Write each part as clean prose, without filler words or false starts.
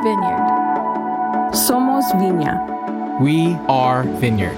Vineyard. Somos Viña. We are Vineyard.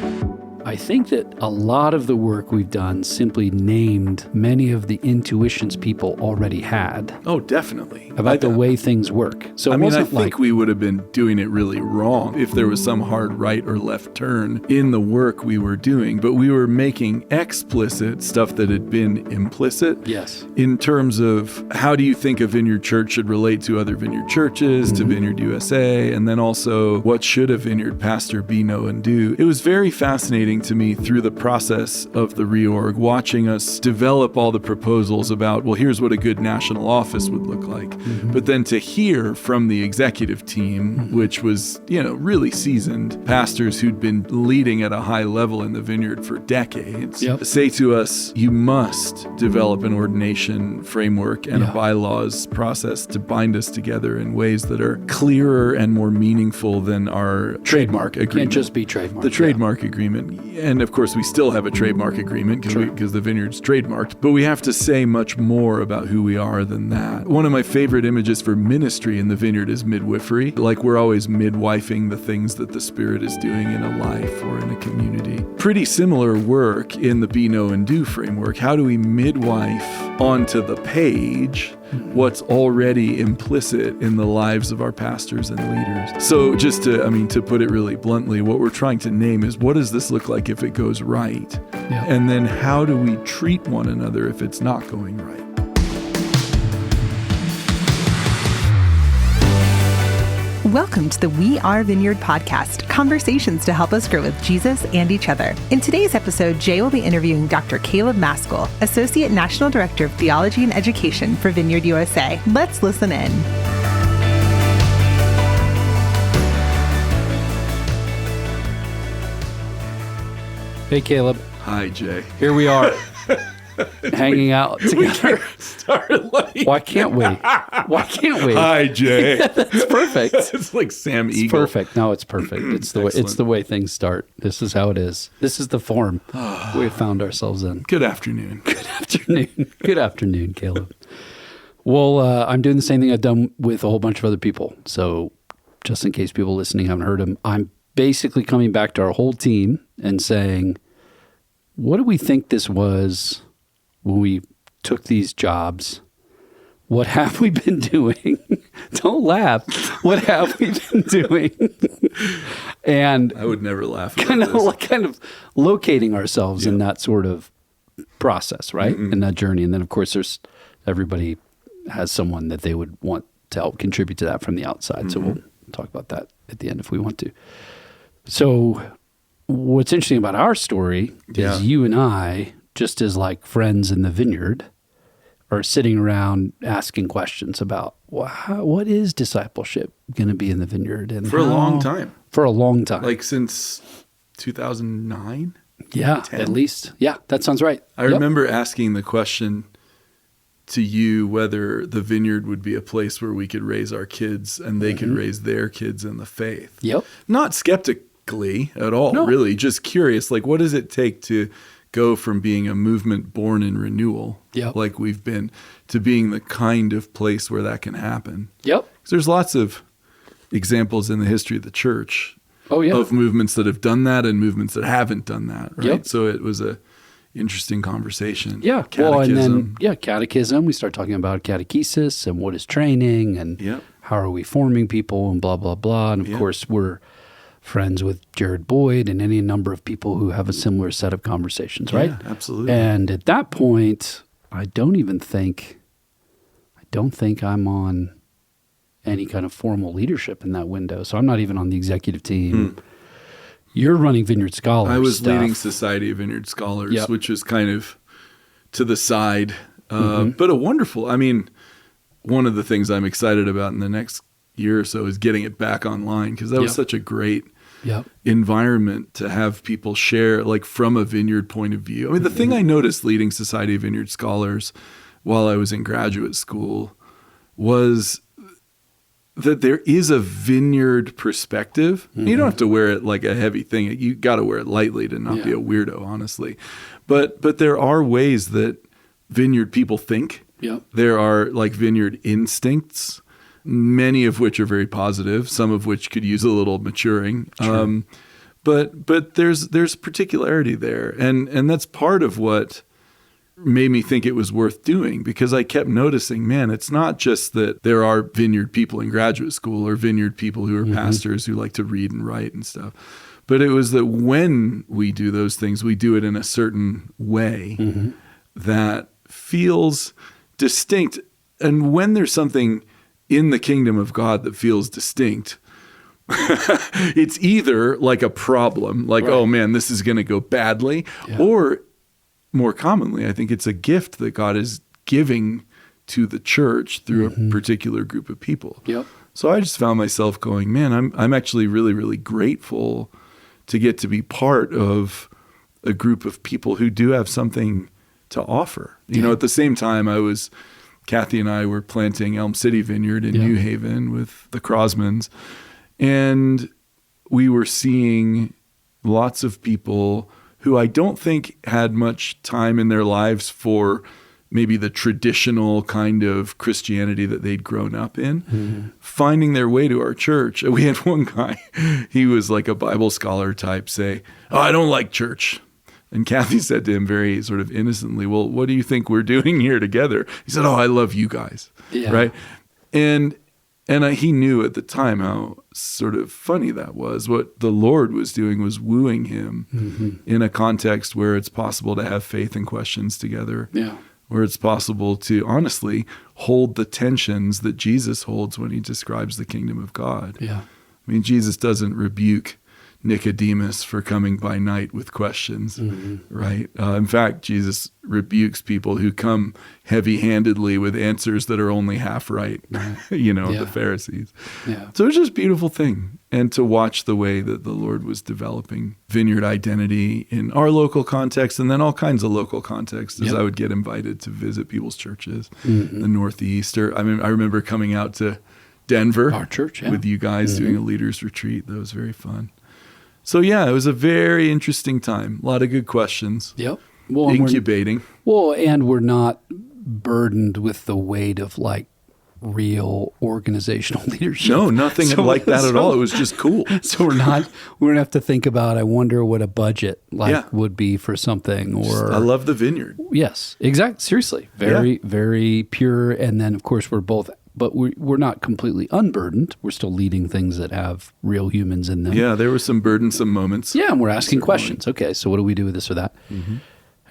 I think that a lot of the work we've done simply named many of the intuitions people already had Oh, definitely. about the way things work. So I think we would have been doing it really wrong if there was some hard right or left turn in the work we were doing, but we were making explicit stuff that had been implicit. Yes. In terms of how do you think a Vineyard church should relate to other Vineyard churches, to Vineyard USA, and then also what should a Vineyard pastor be, know, and do. It was very fascinating to me through the process of the reorg, watching us develop all the proposals about, well, here's what a good national office would look like. But then to hear from the executive team, which was, really seasoned pastors who'd been leading at a high level in the Vineyard for decades, say to us, you must develop an ordination framework and a bylaws process to bind us together in ways that are clearer and more meaningful than our trademark agreement. Can't just be trademark. The trademark agreement. And of course, we still have a trademark agreement because the Vineyard's trademarked, but we have to say much more about who we are than that. One of my favorite images for ministry in the Vineyard is midwifery. Like we're always midwifing the things that the Spirit is doing in a life or in a community. Pretty similar work in the Be, Know, and Do framework. How do we midwife onto the page what's already implicit in the lives of our pastors and leaders? So just to put it really bluntly, what we're trying to name is, what does this look like if it goes right? Yeah. And then how do we treat one another if it's not going right? Welcome to the We Are Vineyard podcast, conversations to help us grow with Jesus and each other. In today's episode, Jay will be interviewing Dr. Caleb Maskell, Associate National Director of Theology and Education for Vineyard USA. Let's listen in. Hey, Caleb. Hi, Jay. Here we are, hanging out together. Start like, Why can't we? Hi, Jay. That's perfect. It's like Sam It's Eagle. perfect. No, it's perfect. It's the way things start. This is how it is. This is the form we found ourselves in. Good afternoon. Good afternoon, Caleb. Well, I'm doing the same thing I've done with a whole bunch of other people. So just in case people listening haven't heard him, I'm basically coming back to our whole team and saying, what do we think this was when we took these jobs? What have we been doing? Don't laugh. What have we been doing? And I would never laugh at kind this. of locating ourselves in that sort of process, right? In that journey. And then, of course, everybody has someone that they would want to help contribute to that from the outside. So we'll talk about that at the end if we want to. So what's interesting about our story is you and I, just as like friends in the Vineyard, are sitting around asking questions about what is discipleship going to be in the Vineyard, and For a long time. For a long time, Like since 2009? yeah, 10? at least, yeah, that sounds right. I remember asking the question to you whether the Vineyard would be a place where we could raise our kids and they could raise their kids in the faith. Yep. Not skeptically at all, really, just curious. Like, what does it take to go from being a movement born in renewal, like we've been, to being the kind of place where that can happen? Yep. 'Cause there's lots of examples in the history of the church of movements that have done that and movements that haven't done that, right? Yep. So it was a interesting conversation. Yeah. Catechism. Well, and then, catechism. We start talking about catechesis and what is training and how are we forming people and blah, blah, blah. And of course, we're friends with Jared Boyd and any number of people who have a similar set of conversations, right? Yeah, absolutely. And at that point, I don't think I'm on any kind of formal leadership in that window. So I'm not even on the executive team. You're running Vineyard Scholars. I was stuff. leading Society of Vineyard Scholars, which was kind of to the side, but a wonderful, one of the things I'm excited about in the next year or so is getting it back online, because that was such a great environment to have people share, like from a Vineyard point of view. The thing I noticed leading Society of Vineyard Scholars while I was in graduate school was that there is a Vineyard perspective. You don't have to wear it like a heavy thing. You got to wear it lightly to not be a weirdo, honestly. But there are ways that Vineyard people think. There are like Vineyard instincts many of which are very positive, some of which could use a little maturing. Sure. But there's particularity there. And that's part of what made me think it was worth doing, because I kept noticing, man, it's not just that there are Vineyard people in graduate school or Vineyard people who are pastors who like to read and write and stuff. But it was that when we do those things, we do it in a certain way that feels distinct. And when there's something in the kingdom of God that feels distinct, it's either like a problem, like, oh man, this is going to go badly, or more commonly, I think it's a gift that God is giving to the church through a particular group of people. Yep. So I just found myself going, man, I'm actually really, really grateful to get to be part of a group of people who do have something to offer. You know, at the same time, Kathy and I were planting Elm City Vineyard in New Haven with the Crosmans, and we were seeing lots of people who I don't think had much time in their lives for maybe the traditional kind of Christianity that they'd grown up in, finding their way to our church. We had one guy, he was like a Bible scholar type, say, "Oh, I don't like church." And Kathy said to him very sort of innocently, "Well, what do you think we're doing here together?" He said, "Oh, I love you guys." Yeah. Right? And he knew at the time how sort of funny that was. What the Lord was doing was wooing him in a context where it's possible to have faith and questions together, where it's possible to honestly hold the tensions that Jesus holds when he describes the kingdom of God. Yeah. I mean, Jesus doesn't rebuke Nicodemus for coming by night with questions, right? In fact, Jesus rebukes people who come heavy-handedly with answers that are only half right, the Pharisees. Yeah. So it's just a beautiful thing. And to watch the way that the Lord was developing Vineyard identity in our local context, and then all kinds of local contexts, as I would get invited to visit people's churches, the Northeast. I remember coming out to Denver, our church, with you guys doing a leaders retreat. That was very fun. So yeah, it was a very interesting time. A lot of good questions. Yep. Well, incubating. And we're not burdened with the weight of like real organizational leadership. No, nothing like that at all. It was just cool. So we don't have to think about, I wonder what a budget would be for something, or I love the Vineyard. Yes, exactly. Seriously. Very, very pure. And then of course but we're not completely unburdened. We're still leading things that have real humans in them. Yeah, there were some burdensome moments. Yeah, and we're asking questions. Okay, so what do we do with this or that?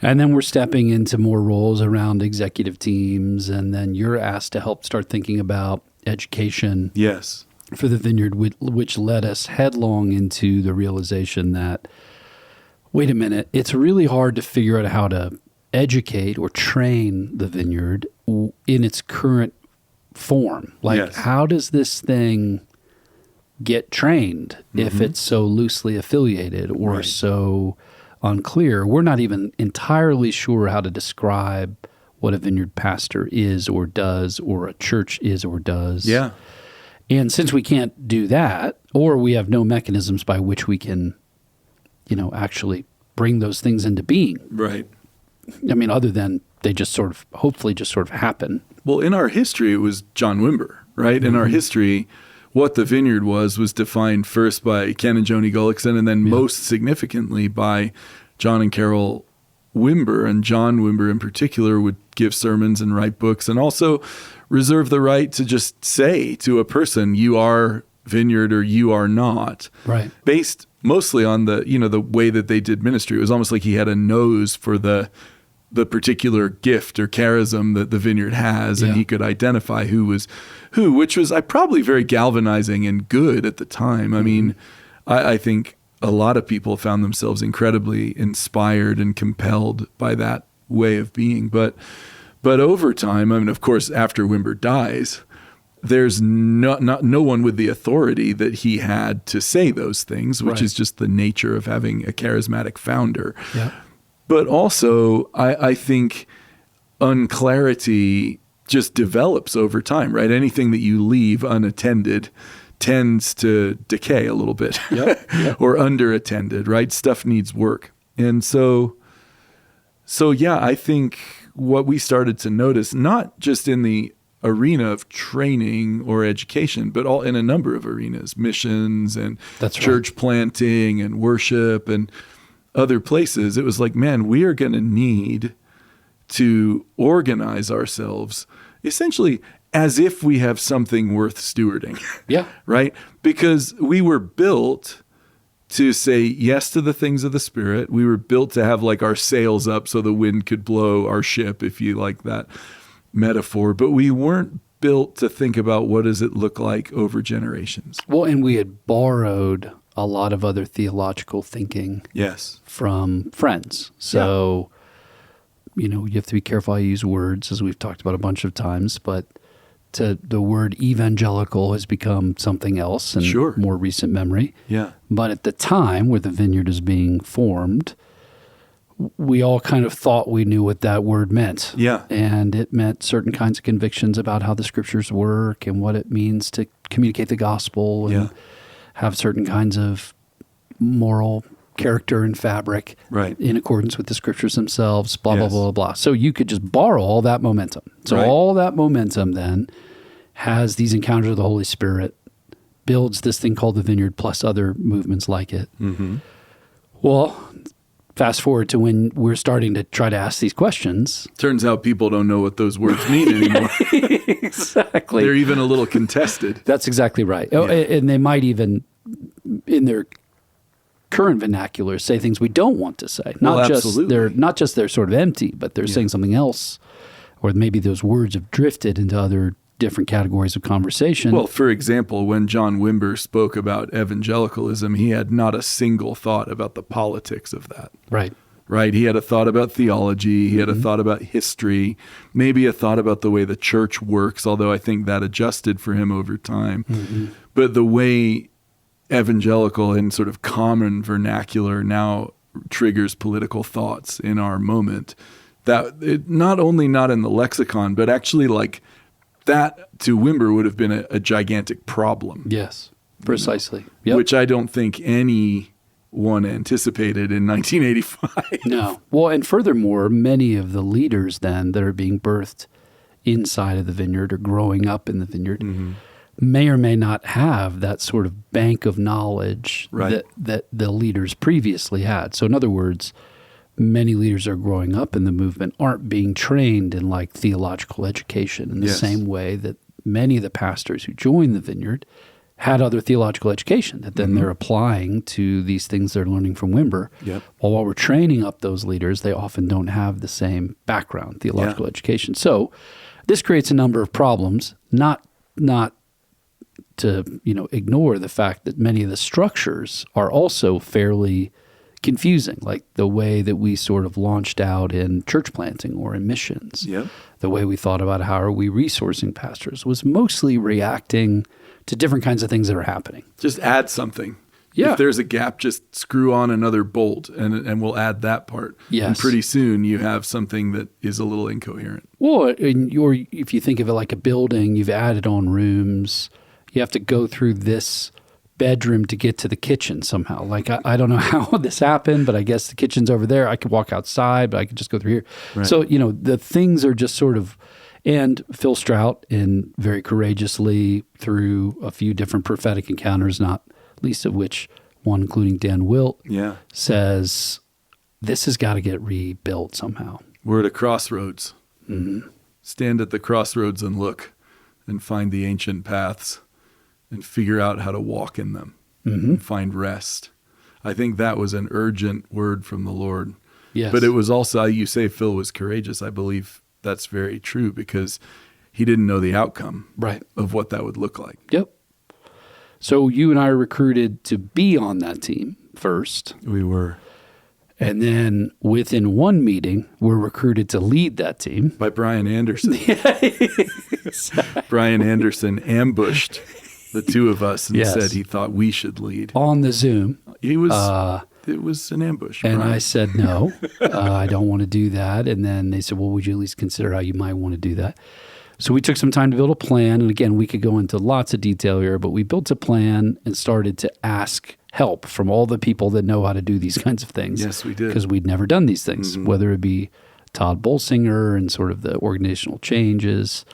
And then we're stepping into more roles around executive teams, and then you're asked to help start thinking about education for the Vineyard, which led us headlong into the realization that, wait a minute, it's really hard to figure out how to educate or train the Vineyard in its current form. Like, how does this thing get trained if it's so loosely affiliated or so unclear? We're not even entirely sure how to describe what a Vineyard pastor is or does, or a church is or does. Yeah. And since we can't do that, or we have no mechanisms by which we can, actually bring those things into being. Right. I mean, other than they just hopefully just sort of happen. Well, in our history, it was John Wimber, right? In our history, what the Vineyard was defined first by Ken and Joni Gullickson, and then most significantly by John and Carol Wimber. And John Wimber in particular would give sermons and write books, and also reserve the right to just say to a person, you are Vineyard or you are not. Right. Based mostly on the way that they did ministry. It was almost like he had a nose for the particular gift or charism that the Vineyard has, and he could identify who was who, which was probably very galvanizing and good at the time. I mean, I think a lot of people found themselves incredibly inspired and compelled by that way of being. But over time, I mean, of course, after Wimber dies, there's no one with the authority that he had to say those things, which is just the nature of having a charismatic founder. Yeah. But also, I think unclarity just develops over time, right? Anything that you leave unattended tends to decay a little bit, or underattended, right? Stuff needs work. And so I think what we started to notice, not just in the arena of training or education, but all in a number of arenas, missions and church planting and worship and other places. It was like, man, we are going to need to organize ourselves essentially as if we have something worth stewarding. Yeah. Right? Because we were built to say yes to the things of the Spirit. We were built to have like our sails up so the wind could blow our ship, if you like that metaphor. But we weren't built to think about what does it look like over generations. Well, and we had borrowed a lot of other theological thinking from friends. So, you have to be careful how you use words, as we've talked about a bunch of times, but the word evangelical has become something else in more recent memory. Yeah. But at the time where the Vineyard is being formed, we all kind of thought we knew what that word meant. Yeah. And it meant certain kinds of convictions about how the scriptures work and what it means to communicate the gospel and have certain kinds of moral character and fabric in accordance with the scriptures themselves, blah, blah, blah, blah. So you could just borrow all that momentum. So all that momentum then has these encounters with the Holy Spirit, builds this thing called the Vineyard plus other movements like it. Mm-hmm. Well, fast forward to when we're starting to try to ask these questions. Turns out people don't know what those words mean anymore. Exactly. They're even a little contested. That's exactly right. Yeah. And they might even, in their current vernacular, say things we don't want to say. Not just they're sort of empty, but they're saying something else. Or maybe those words have drifted into other different categories of conversation. Well, for example, when John Wimber spoke about evangelicalism, he had not a single thought about the politics of that. Right. He had a thought about theology. He had a thought about history, maybe a thought about the way the church works, although I think that adjusted for him over time. Mm-hmm. But the way evangelical and sort of common vernacular now triggers political thoughts in our moment, that it not only not in the lexicon, but actually like that to Wimber would have been a gigantic problem. Yes, precisely. Which I don't think anyone anticipated in 1985. No. Well, and furthermore, many of the leaders then that are being birthed inside of the Vineyard or growing up in the Vineyard may or may not have that sort of bank of knowledge that the leaders previously had. So in other words, many leaders are growing up in the movement aren't being trained in like theological education in the same way that many of the pastors who joined the Vineyard had other theological education that then they're applying to these things they're learning from Wimber. Yep. While we're training up those leaders, they often don't have the same background, theological education. So this creates a number of problems, not to ignore the fact that many of the structures are also fairly confusing, like the way that we sort of launched out in church planting or in missions. The way we thought about how are we resourcing pastors was mostly reacting to different kinds of things that are happening. Just add something. Yeah. If there's a gap, just screw on another bolt and we'll add that part. Yes. And pretty soon you have something that is a little incoherent. Well, or if you think of it like a building, you've added on rooms. You have to go through this bedroom to get to the kitchen somehow. Like, I don't know how this happened, but I guess the kitchen's over there. I could walk outside, but I could just go through here. Right. So, the things are just sort of, and Phil Strout, in very courageously through a few different prophetic encounters, not least of which one including Dan Wilt, says, this has got to get rebuilt somehow. We're at a crossroads. Mm-hmm. Stand at the crossroads and look and find the ancient paths and figure out how to walk in them and find rest. I think that was an urgent word from the Lord. Yes. But it was also, you say Phil was courageous. I believe that's very true because he didn't know the outcome of what that would look like. Yep. So you and I are recruited to be on that team first. We were. And then within one meeting, we're recruited to lead that team. By Brian Anderson. Brian Anderson ambushed the two of us and said he thought we should lead. On the Zoom. It was an ambush. And Brian. I said, no, I don't want to do that. And then they said, well, would you at least consider how you might want to do that? So we took some time to build a plan. And again, we could go into lots of detail here, but we built a plan and started to ask help from all the people that know how to do these kinds of things. Yes, we did. Because we'd never done these things, whether it be Todd Bolsinger and sort of the organizational changes,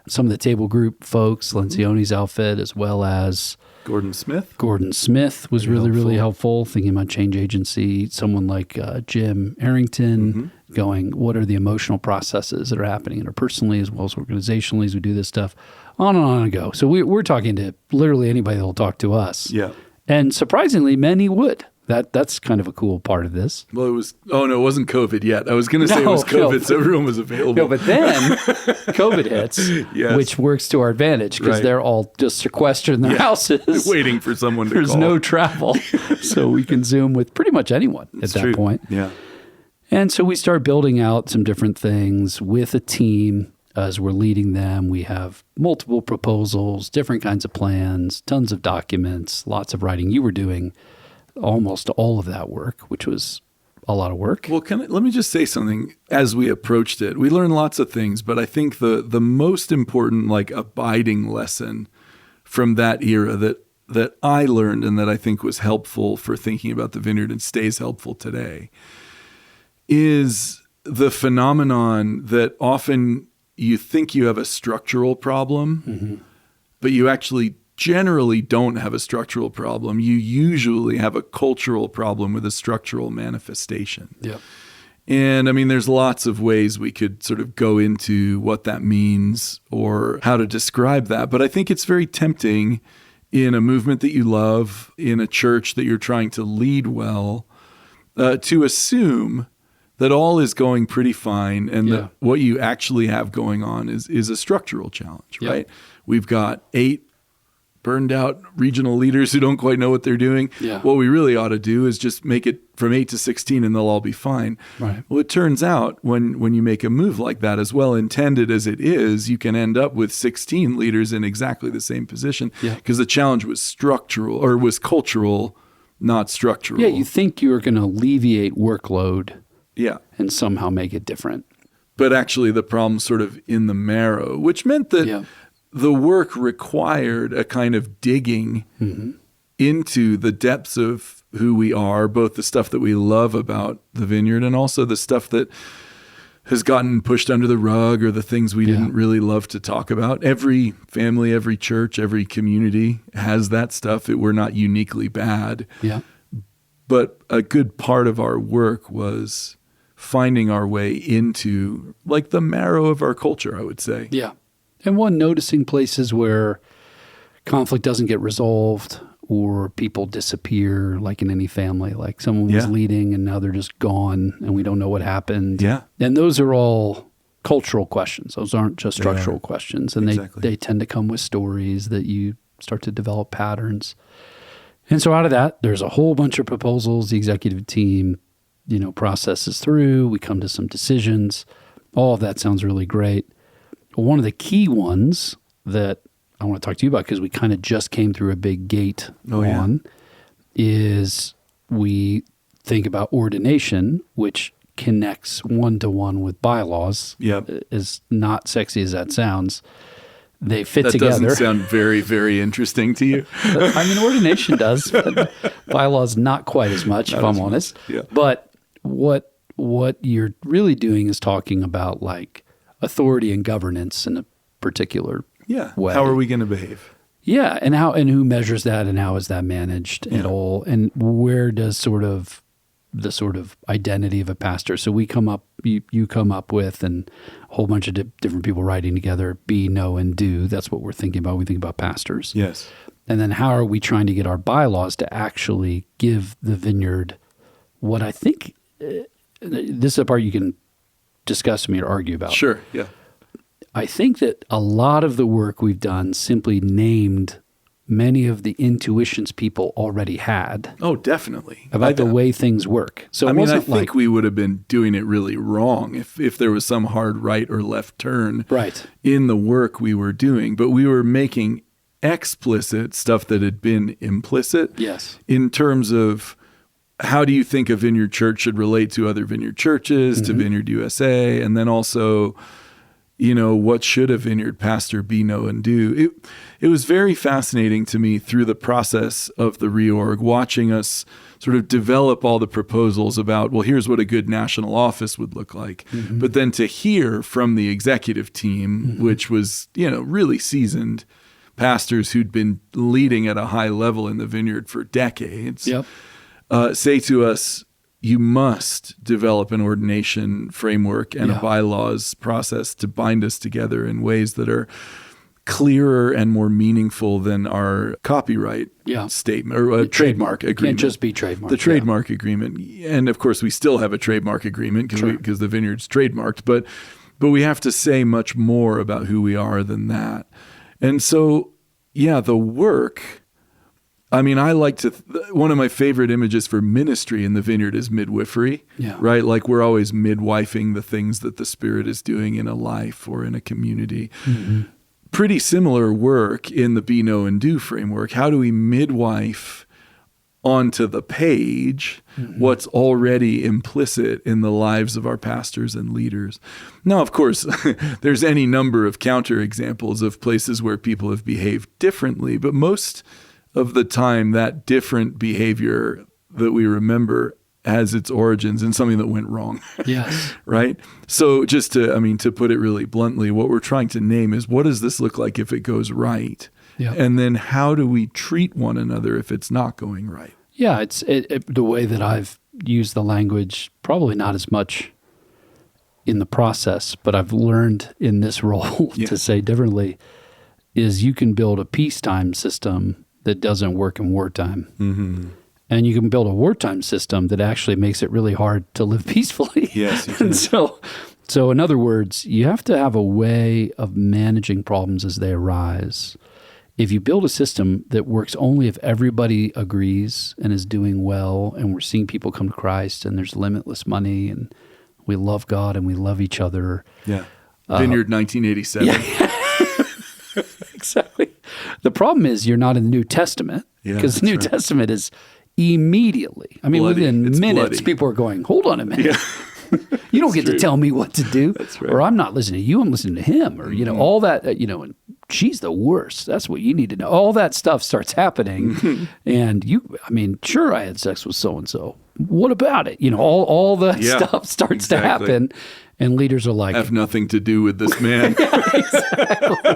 some of the table group folks, Lencioni's outfit, as well as Gordon Smith was really helpful, thinking about change agency. Someone like Jim Arrington going, what are the emotional processes that are happening interpersonally as well as organizationally as we do this stuff? On and on and go. So we're talking to literally anybody that will talk to us. Yeah. And surprisingly, many would. That's kind of a cool part of this. Well, it wasn't COVID yet. I was going to say it was COVID, so everyone was available. No, but then COVID hits, which works to our advantage because they're all just sequestered in their houses. Waiting for someone to There's call. no travel. So we can Zoom with pretty much anyone at that point. Yeah. And so we start building out some different things with a team as we're leading them. We have multiple proposals, different kinds of plans, tons of documents, lots of writing. You were doing almost all of that work, which was a lot of work. Well, let me just say something. As we approached it, we learned lots of things, but I think the most important, like, abiding lesson from that era that I learned and that I think was helpful for thinking about the Vineyard and stays helpful today is the phenomenon that often you think you have a structural problem, but you actually generally don't have a structural problem. You usually have a cultural problem with a structural manifestation. Yep. And I mean, there's lots of ways we could sort of go into what that means or how to describe that. But I think it's very tempting in a movement that you love, in a church that you're trying to lead well, to assume that all is going pretty fine and that what you actually have going on is a structural challenge, right? We've got 8 burned out regional leaders who don't quite know what they're doing. Yeah. What we really ought to do is just make it from 8 to 16 and they'll all be fine. Right. Well, it turns out when you make a move like that, as well intended as it is, you can end up with 16 leaders in exactly the same position because the challenge was structural or was cultural, not structural. Yeah, you think you're going to alleviate workload Yeah. and somehow make it different. But actually the problem's sort of in the marrow, which meant that the work required a kind of digging into the depths of who we are, both the stuff that we love about the Vineyard and also the stuff that has gotten pushed under the rug or the things we didn't really love to talk about. Every family, every church, every community has that stuff. We're not uniquely bad. Yeah. But a good part of our work was finding our way into like the marrow of our culture, I would say. Yeah. And noticing places where conflict doesn't get resolved or people disappear, like in any family, like someone was leading and now they're just gone and we don't know what happened. Yeah. And those are all cultural questions. Those aren't just structural questions. And they tend to come with stories that you start to develop patterns. And so out of that, there's a whole bunch of proposals. The executive team, processes through. We come to some decisions. All of that sounds really great. One of the key ones that I want to talk to you about, because we kind of just came through a big gate is we think about ordination, which connects one-to-one with bylaws. As not sexy as that sounds, they fit together. That doesn't sound very, very interesting to you. I mean, ordination does, but bylaws not quite as much, if I'm honest. Yeah. But what you're really doing is talking about like authority and governance in a particular way. How are we going to behave? Yeah, and who measures that, and how is that managed at all, and where does the sort of identity of a pastor? So we come up, you come up with, and a whole bunch of different people writing together, be, know, and do. That's what we're thinking about. We think about pastors. Yes. And then how are we trying to get our bylaws to actually give the Vineyard what I think, this is the part you can discuss with me or argue about. Sure, yeah. I think that a lot of the work we've done simply named many of the intuitions people already had. Oh, definitely. About the way things work. So I think we would have been doing it really wrong if there was some hard right or left turn in the work we were doing. But we were making explicit stuff that had been implicit in terms of how do you think a Vineyard church should relate to other Vineyard churches, to Vineyard USA, and then also what should a vineyard pastor be, know, and do? It was very fascinating to me through the process of the reorg, watching us sort of develop all the proposals about, well, here's what a good national office would look like. Mm-hmm. But then to hear from the executive team, which was, really seasoned pastors who'd been leading at a high level in the vineyard for decades, say to us, you must develop an ordination framework and a bylaws process to bind us together in ways that are clearer and more meaningful than our copyright statement or a trademark agreement. Can't just be trademark. The trademark agreement. And of course, we still have a trademark agreement because the vineyard's trademarked, but we have to say much more about who we are than that. And so, the work, I like one of my favorite images for ministry in the vineyard is midwifery, right? Like we're always midwifing the things that the Spirit is doing in a life or in a community. Mm-hmm. Pretty similar work in the Be, Know, and Do framework. How do we midwife onto the page what's already implicit in the lives of our pastors and leaders? Now, of course, there's any number of counterexamples of places where people have behaved differently, but most of the time, that different behavior that we remember has its origins in something that went wrong. Yes. Right? So just to put it really bluntly, what we're trying to name is, what does this look like if it goes right? Yeah. And then how do we treat one another if it's not going right? Yeah, it's the way that I've used the language, probably not as much in the process, but I've learned in this role to say differently, is you can build a peacetime system that doesn't work in wartime. Mm-hmm. And you can build a wartime system that actually makes it really hard to live peacefully. Yes, you can. And so in other words, you have to have a way of managing problems as they arise. If you build a system that works only if everybody agrees and is doing well, and we're seeing people come to Christ, and there's limitless money, and we love God and we love each other. Yeah. Vineyard 1987. Yeah. Exactly. The problem is you're not in the New Testament, because the New Testament is immediately, bloody. Within minutes, bloody. People are going, hold on a minute. Yeah. You don't get to tell me what to do. That's right. Or I'm not listening to you, I'm listening to him. Or, all that, and she's the worst. That's what you need to know. All that stuff starts happening. And sure, I had sex with so-and-so. What about it? All the stuff starts to happen. And leaders are like, have nothing to do with this man. Exactly.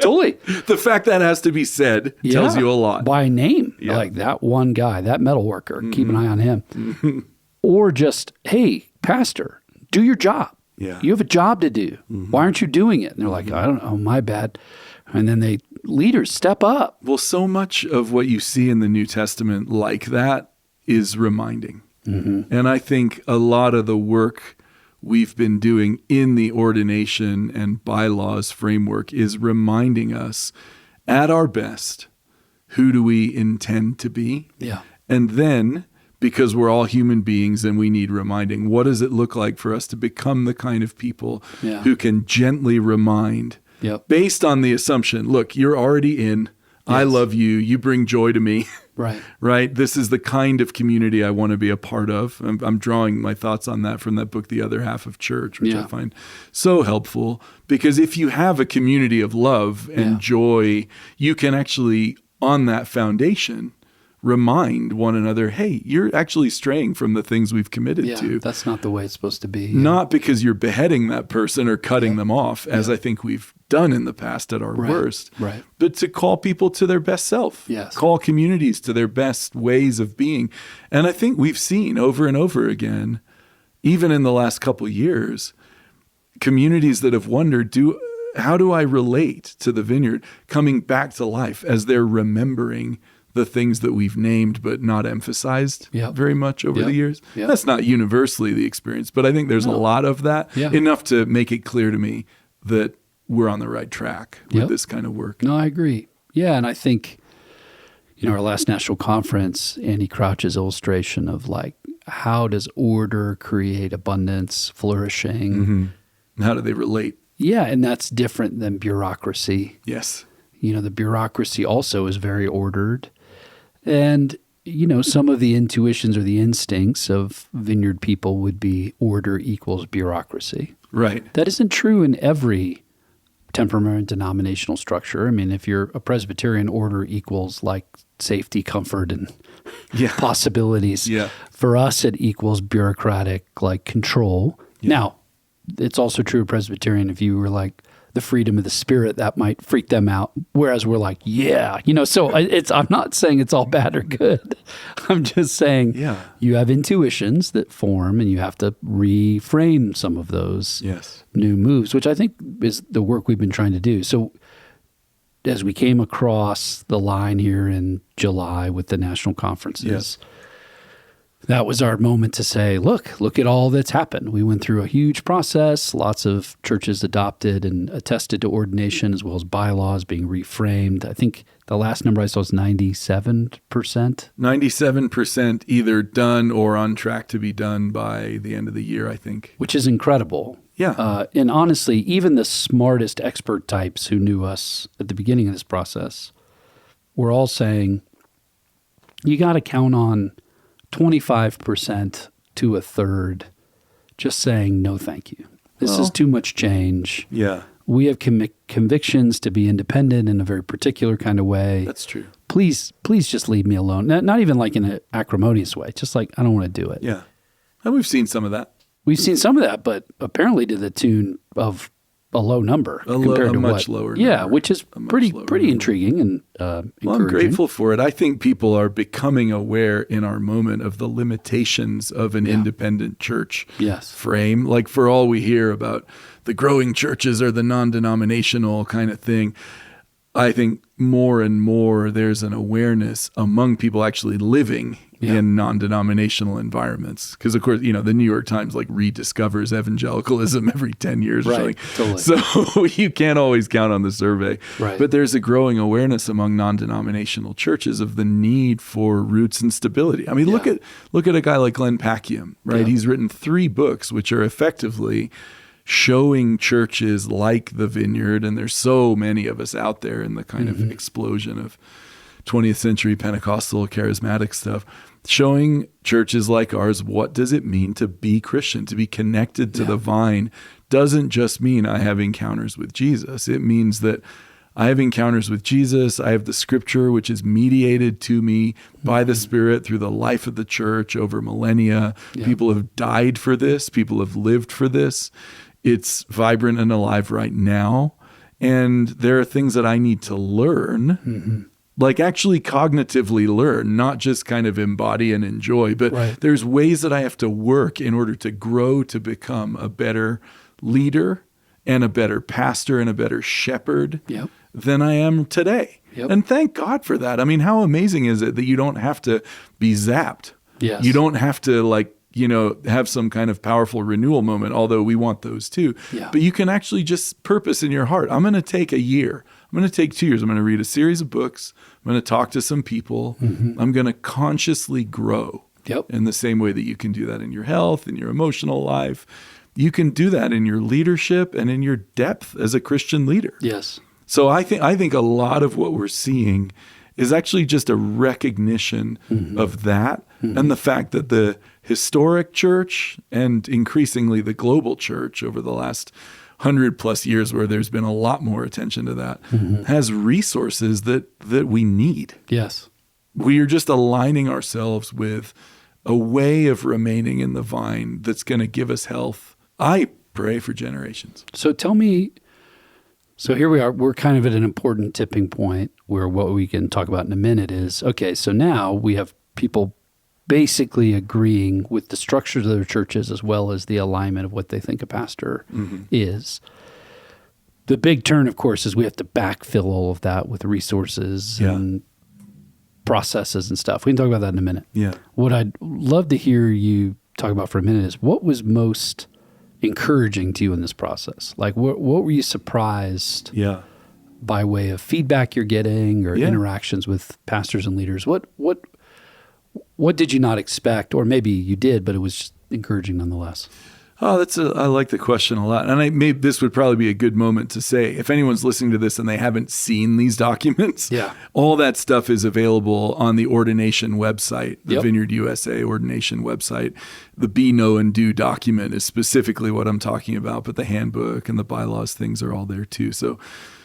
Totally. The fact that has to be said tells you a lot. By name. Yeah. Like that one guy, that metal worker, keep an eye on him. Mm-hmm. Or just, hey, pastor, do your job. Yeah. You have a job to do. Mm-hmm. Why aren't you doing it? And they're like, I don't know, my bad. And then leaders step up. Well, so much of what you see in the New Testament like that is reminding. Mm-hmm. And I think a lot of the work we've been doing in the ordination and bylaws framework is reminding us, at our best, who do we intend to be? Yeah. And then, because we're all human beings and we need reminding, what does it look like for us to become the kind of people who can gently remind, based on the assumption, look, you're already in, I love you, you bring joy to me. Right. Right. This is the kind of community I want to be a part of. I'm drawing my thoughts on that from that book, The Other Half of Church, which I find so helpful, because if you have a community of love and joy, you can actually, on that foundation, remind one another, hey, you're actually straying from the things we've committed to. That's not the way it's supposed to be. Not because you're beheading that person or cutting them off, as I think we've done in the past at our worst, but to call people to their best self, call communities to their best ways of being. And I think we've seen over and over again, even in the last couple of years, communities that have wondered, how do I relate to the vineyard, coming back to life as they're remembering the things that we've named but not emphasized very much over the years. That's not universally the experience, but I think there's a lot of that, enough to make it clear to me that we're on the right track with this kind of work. No, I agree. Yeah, and I think, our last national conference, Andy Crouch's illustration of how does order create abundance, flourishing? Mm-hmm. How do they relate? Yeah, and that's different than bureaucracy. Yes. The bureaucracy also is very ordered. And some of the intuitions or the instincts of Vineyard people would be order equals bureaucracy. Right. That isn't true in every temperament denominational structure. I mean, if you're a Presbyterian, order equals like safety, comfort, and possibilities. Yeah. For us, it equals bureaucratic, like control. Yeah. Now, it's also true of Presbyterian. If you were like the freedom of the spirit, that might freak them out. Whereas we're like, so I'm not saying it's all bad or good. I'm just saying you have intuitions that form and you have to reframe some of those new moves, which I think is the work we've been trying to do. So as we came across the line here in July with the national conferences, that was our moment to say, look at all that's happened. We went through a huge process. Lots of churches adopted and attested to ordination, as well as bylaws being reframed. I think the last number I saw was 97%. 97% either done or on track to be done by the end of the year, I think. Which is incredible. Yeah. And honestly, even the smartest expert types who knew us at the beginning of this process were all saying, you got to count on 25% to a third just saying, no, thank you. This is too much change. Yeah. We have convictions to be independent in a very particular kind of way. That's true. Please just leave me alone. Not even like in an acrimonious way, just like, I don't want to do it. Yeah. And we've seen some of that. We've seen some of that, but apparently to the tune of a low number compared to much lower Yeah, number. Which is pretty intriguing and encouraging. Well, I'm grateful for it. I think people are becoming aware in our moment of the limitations of an independent church frame. Like for all we hear about the growing churches or the non-denominational kind of thing, I think more and more there's an awareness among people actually living in non-denominational environments. Because, of course, the New York Times rediscovers evangelicalism every 10 years. Right, totally. So you can't always count on the survey. Right. But there's a growing awareness among non-denominational churches of the need for roots and stability. I mean, look at a guy like Glenn Packiam, right? Yeah. He's written 3 books, which are effectively showing churches like the Vineyard, and there's so many of us out there in the kind of explosion of 20th century Pentecostal charismatic stuff, showing churches like ours, what does it mean to be Christian, to be connected to the vine? Doesn't just mean I have encounters with Jesus. It means that I have encounters with Jesus. I have the scripture, which is mediated to me by the Spirit through the life of the church over millennia. Yeah. People have died for this. People have lived for this. It's vibrant and alive right now. And there are things that I need to learn, like actually cognitively learn, not just kind of embody and enjoy, but there's ways that I have to work in order to grow to become a better leader and a better pastor and a better shepherd than I am today. Yep. And thank God for that. I mean, how amazing is it that you don't have to be zapped? Yes. You don't have to have some kind of powerful renewal moment, although we want those too. Yeah. But you can actually just purpose in your heart. I'm going to take a year. I'm going to take 2 years. I'm going to read a series of books. I'm going to talk to some people. I'm going to consciously grow in the same way that you can do that in your health, in your emotional life. You can do that in your leadership and in your depth as a Christian leader. Yes. So I think a lot of what we're seeing is actually just a recognition of that and the fact that the historic church and increasingly the global church over the last 100+ years, where there's been a lot more attention to that, has resources that we need. Yes. We are just aligning ourselves with a way of remaining in the vine that's going to give us health. I pray for generations. So tell me, so here we are, we're kind of at an important tipping point where what we can talk about in a minute is, okay, so now we have people basically agreeing with the structures of their churches as well as the alignment of what they think a pastor is. The big turn, of course, is we have to backfill all of that with resources and processes and stuff. We can talk about that in a minute. Yeah. What I'd love to hear you talk about for a minute is what was most encouraging to you in this process? Like what were you surprised by way of feedback you're getting or interactions with pastors and leaders? What did you not expect, or maybe you did, but it was just encouraging nonetheless? Oh, I like the question a lot. And this would probably be a good moment to say, if anyone's listening to this and they haven't seen these documents, all that stuff is available on the ordination website, the Vineyard USA ordination website. The Be, Know, and Do document is specifically what I'm talking about, but the handbook and the bylaws things are all there too. So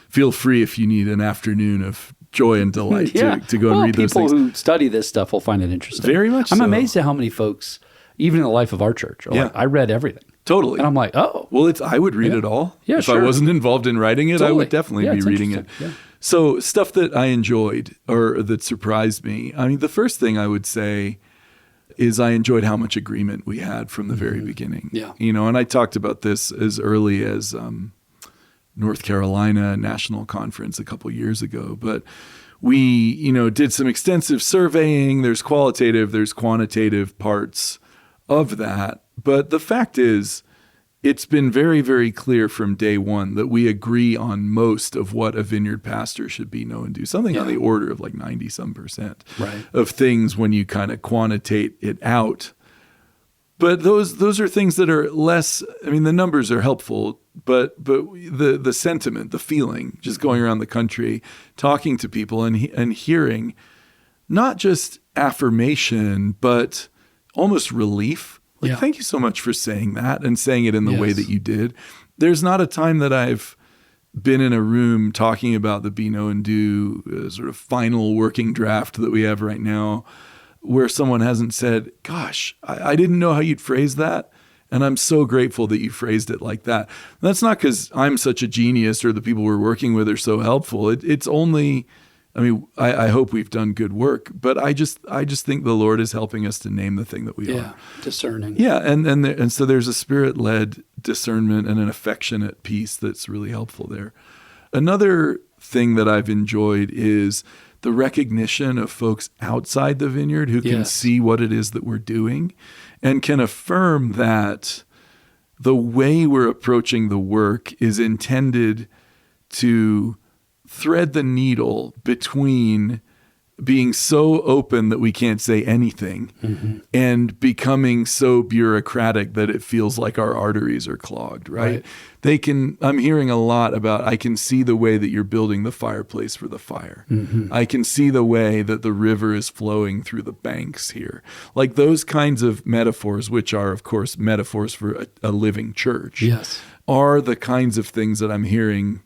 feel free if you need an afternoon of joy and delight to go and read those things. People who study this stuff will find it interesting. Very much I'm so. amazed at how many folks, even in the life of our church, are like, I read everything. Totally. And I'm like, oh. Well, I would read it all. Yeah, if I wasn't involved in writing it, I would definitely be reading it. Yeah. So stuff that I enjoyed or that surprised me. I mean, the first thing I would say is I enjoyed how much agreement we had from the very beginning. Yeah. And I talked about this as early as North Carolina National Conference a couple years ago. But we, did some extensive surveying. There's qualitative, there's quantitative parts of that. But the fact is, it's been very, very clear from day one that we agree on most of what a vineyard pastor should be, know, and do. Something on the order of like 90% of things when you kind of quantitate it out. But those are things that are less, I mean, the numbers are helpful, but the sentiment, the feeling, just going around the country, talking to people and hearing not just affirmation, but almost relief. Like, thank you so much for saying that and saying it in the way that you did. There's not a time that I've been in a room talking about the Be, Know, and Do sort of final working draft that we have right now where someone hasn't said, gosh, I didn't know how you'd phrase that. And I'm so grateful that you phrased it like that. And that's not because I'm such a genius or the people we're working with are so helpful. It's only... I mean, I hope we've done good work, but I just think the Lord is helping us to name the thing that we are. Discerning. Yeah, and so there's a Spirit-led discernment and an affectionate peace that's really helpful there. Another thing that I've enjoyed is the recognition of folks outside the vineyard who can see what it is that we're doing and can affirm that the way we're approaching the work is intended to thread the needle between being so open that we can't say anything and becoming so bureaucratic that it feels like our arteries are clogged, right? I'm hearing a lot about, I can see the way that you're building the fireplace for the fire. I can see the way that the river is flowing through the banks here. Like those kinds of metaphors, which are, of course, metaphors for a living church, are the kinds of things that I'm hearing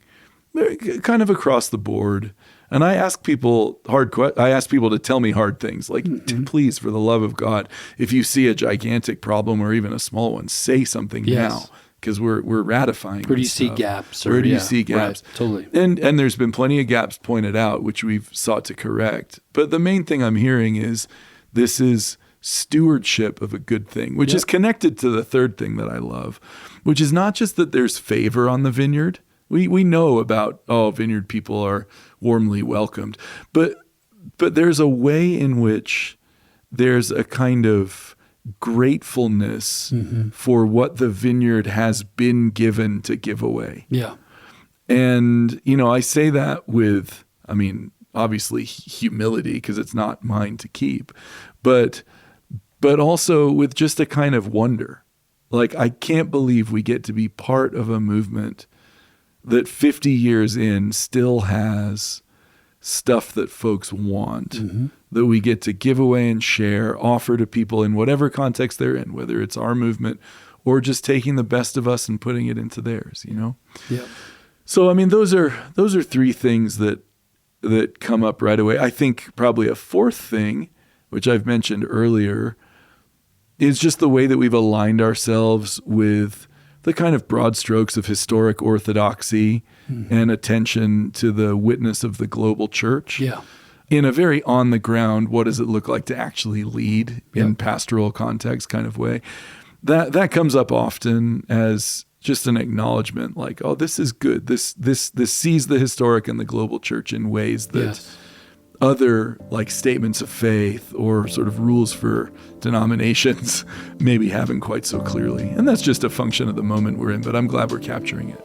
kind of across the board. And I ask people to tell me hard things, like, please, for the love of God, if you see a gigantic problem or even a small one, say something now, because we're ratifying. Where do you see gaps? Where do you see gaps? Right, totally. And there's been plenty of gaps pointed out, which we've sought to correct. But the main thing I'm hearing is this is stewardship of a good thing, which is connected to the third thing that I love, which is not just that there's favor on the vineyard. We know about, vineyard people are warmly welcomed, but there's a way in which there's a kind of gratefulness for what the vineyard has been given to give away. Yeah. And, I say that with, obviously humility, because it's not mine to keep, but also with just a kind of wonder. Like, I can't believe we get to be part of a movement that 50 years in still has stuff that folks want, that we get to give away and share, offer to people in whatever context they're in, whether it's our movement or just taking the best of us and putting it into theirs, Yeah. So, those are three things that come up right away. I think probably a fourth thing, which I've mentioned earlier, is just the way that we've aligned ourselves with the kind of broad strokes of historic orthodoxy and attention to the witness of the global church. Yeah. In a very on the ground, what does it look like to actually lead in pastoral context kind of way? That comes up often as just an acknowledgement, like, this is good. This sees the historic and the global church in ways that other like statements of faith or sort of rules for denominations maybe haven't quite so clearly. And that's just a function of the moment we're in, but I'm glad we're capturing it.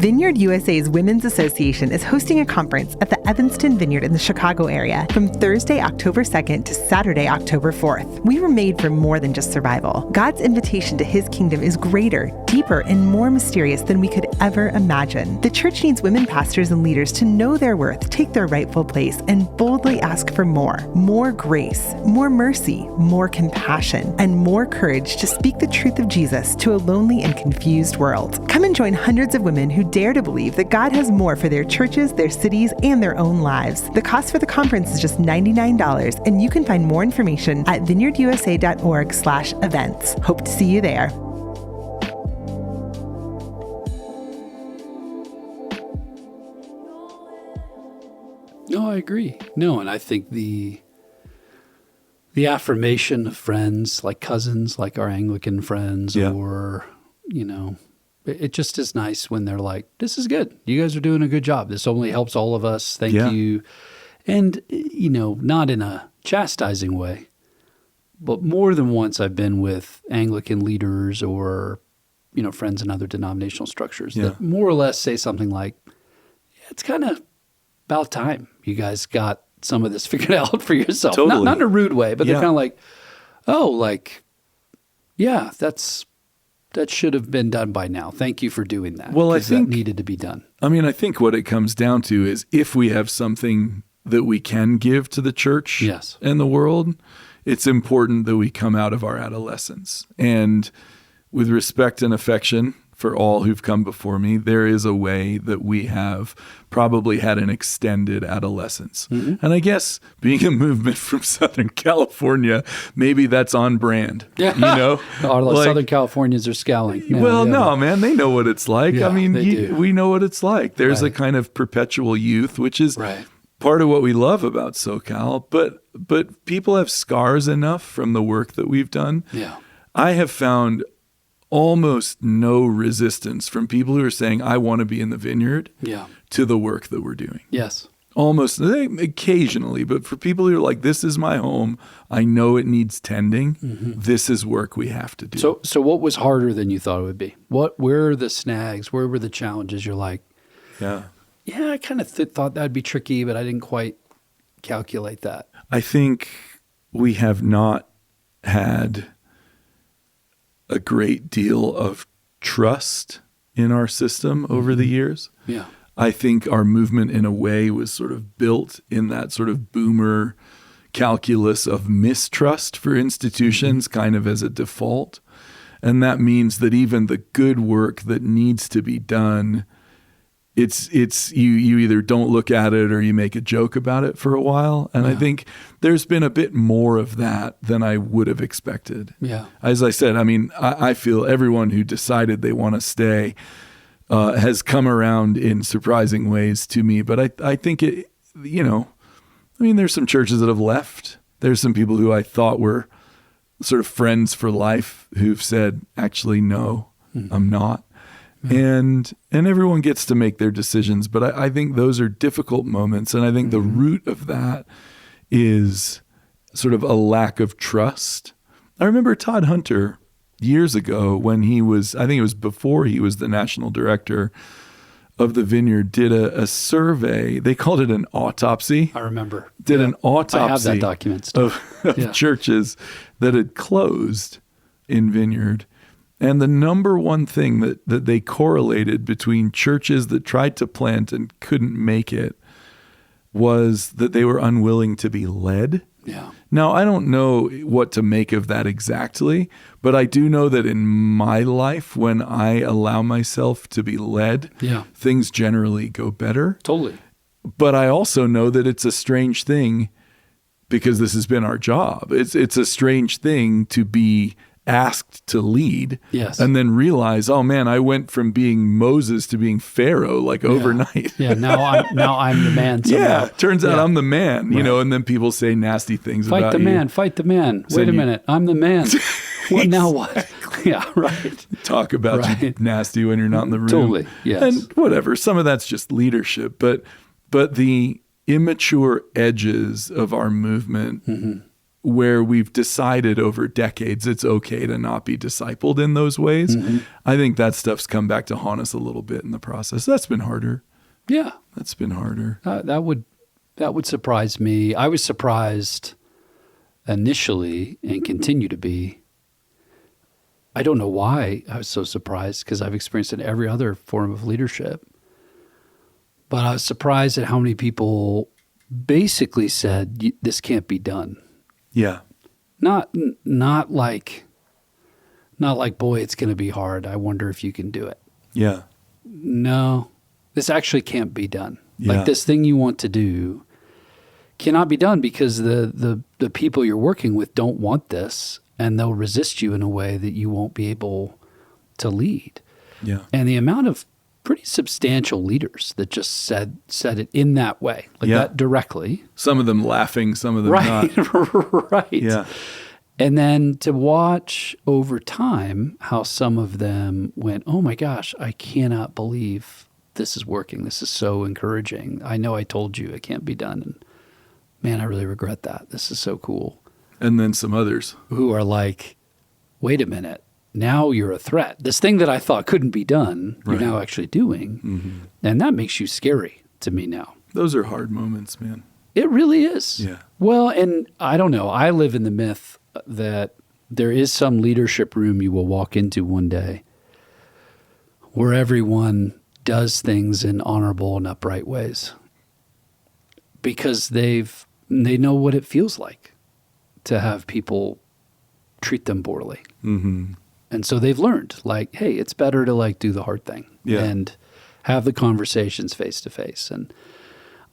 Vineyard USA's Women's Association is hosting a conference at the Evanston Vineyard in the Chicago area from Thursday, October 2nd to Saturday, October 4th. We were made for more than just survival. God's invitation to his kingdom is greater, deeper, and more mysterious than we could ever imagine. The church needs women pastors and leaders to know their worth, take their rightful place, and boldly ask for more grace, more mercy, more compassion, and more courage to speak the truth of Jesus to a lonely and confused world. Come and join hundreds of women who dare to believe that God has more for their churches, their cities, and their own lives. The cost for the conference is just $99, and you can find more information at vineyardusa.org/events. Hope to see you there. No, I agree. No, and I think the affirmation of friends, like cousins, like our Anglican friends, or, it just is nice when they're like, this is good. You guys are doing a good job. This only helps all of us. Thank you. And, not in a chastising way, but more than once I've been with Anglican leaders or, friends in other denominational structures that more or less say something like, it's kind of about time you guys got some of this figured out for yourself. Totally. Not in a rude way, but they're kind of like, that should have been done by now. Thank you for doing that. Well, I think that needed to be done. I think what it comes down to is if we have something that we can give to the church and the world, it's important that we come out of our adolescence. And with respect and affection for all who've come before me, there is a way that we have probably had an extended adolescence. Mm-hmm. And I guess being a movement from Southern California, maybe that's on brand. Yeah. Southern Californians are scowling. No, man, they know what it's like. Yeah, we know what it's like. There's a kind of perpetual youth, which is part of what we love about SoCal. But people have scars enough from the work that we've done. Yeah. I have found almost no resistance from people who are saying, I want to be in the vineyard to the work that we're doing. Yes. Almost occasionally, but for people who are like, this is my home, I know it needs tending. Mm-hmm. This is work we have to do. So what was harder than you thought it would be? Where are the snags? Where were the challenges? You're like, I kind of thought that'd be tricky, but I didn't quite calculate that. I think we have not had a great deal of trust in our system over the years. Yeah. I think our movement in a way was sort of built in that sort of boomer calculus of mistrust for institutions kind of as a default. And that means that even the good work that needs to be done, it's you either don't look at it or you make a joke about it for a while. And I think there's been a bit more of that than I would have expected. Yeah. As I said, I feel everyone who decided they want to stay has come around in surprising ways to me. But I think there's some churches that have left. There's some people who I thought were sort of friends for life who've said, actually, no, I'm not. And everyone gets to make their decisions, but I think those are difficult moments. And I think the root of that is sort of a lack of trust. I remember Todd Hunter years ago when I think it was before he was the national director of the Vineyard, did a survey. They called it an autopsy. I remember. Did an autopsy I have that document still. of churches that had closed in Vineyard. And the number one thing that they correlated between churches that tried to plant and couldn't make it was that they were unwilling to be led. Yeah. Now, I don't know what to make of that exactly, but I do know that in my life, when I allow myself to be led, things generally go better. Totally. But I also know that it's a strange thing because this has been our job. It's a strange thing to be asked to lead and then realize, oh man, I went from being Moses to being Pharaoh overnight. Now I'm the man somehow. Turns out I'm the man, and then people say nasty things about you. Fight the man. Wait a minute, I'm the man. Well, now what? Yeah, right. Talk about you nasty when you're not in the room. Totally, yes. And whatever, some of that's just leadership, but the immature edges of our movement where we've decided over decades it's okay to not be discipled in those ways. I think that stuff's come back to haunt us a little bit in the process. That's been harder. Yeah. That's been harder. That would surprise me. I was surprised initially and continue to be. I don't know why I was so surprised, because I've experienced it in every other form of leadership. But I was surprised at how many people basically said, this can't be done. Yeah. Not like, boy, it's going to be hard. I wonder if you can do it. Yeah. No, this actually can't be done. Yeah. Like, this thing you want to do cannot be done because the people you're working with don't want this, and they'll resist you in a way that you won't be able to lead. Yeah. And the amount of pretty substantial leaders that just said it in that way, like that directly. Some of them laughing, some of them not. Right. Yeah. And then to watch over time how some of them went, oh my gosh, I cannot believe this is working. This is so encouraging. I know I told you it can't be done. And man, I really regret that. This is so cool. And then some others who are like, wait a minute. Now you're a threat. This thing that I thought couldn't be done, you're now actually doing. And that makes you scary to me now. Those are hard moments, man. It really is. Yeah. Well, and I don't know. I live in the myth that there is some leadership room you will walk into one day where everyone does things in honorable and upright ways because they know what it feels like to have people treat them poorly. And so they've learned, like, hey, it's better to like do the hard thing and have the conversations face to face and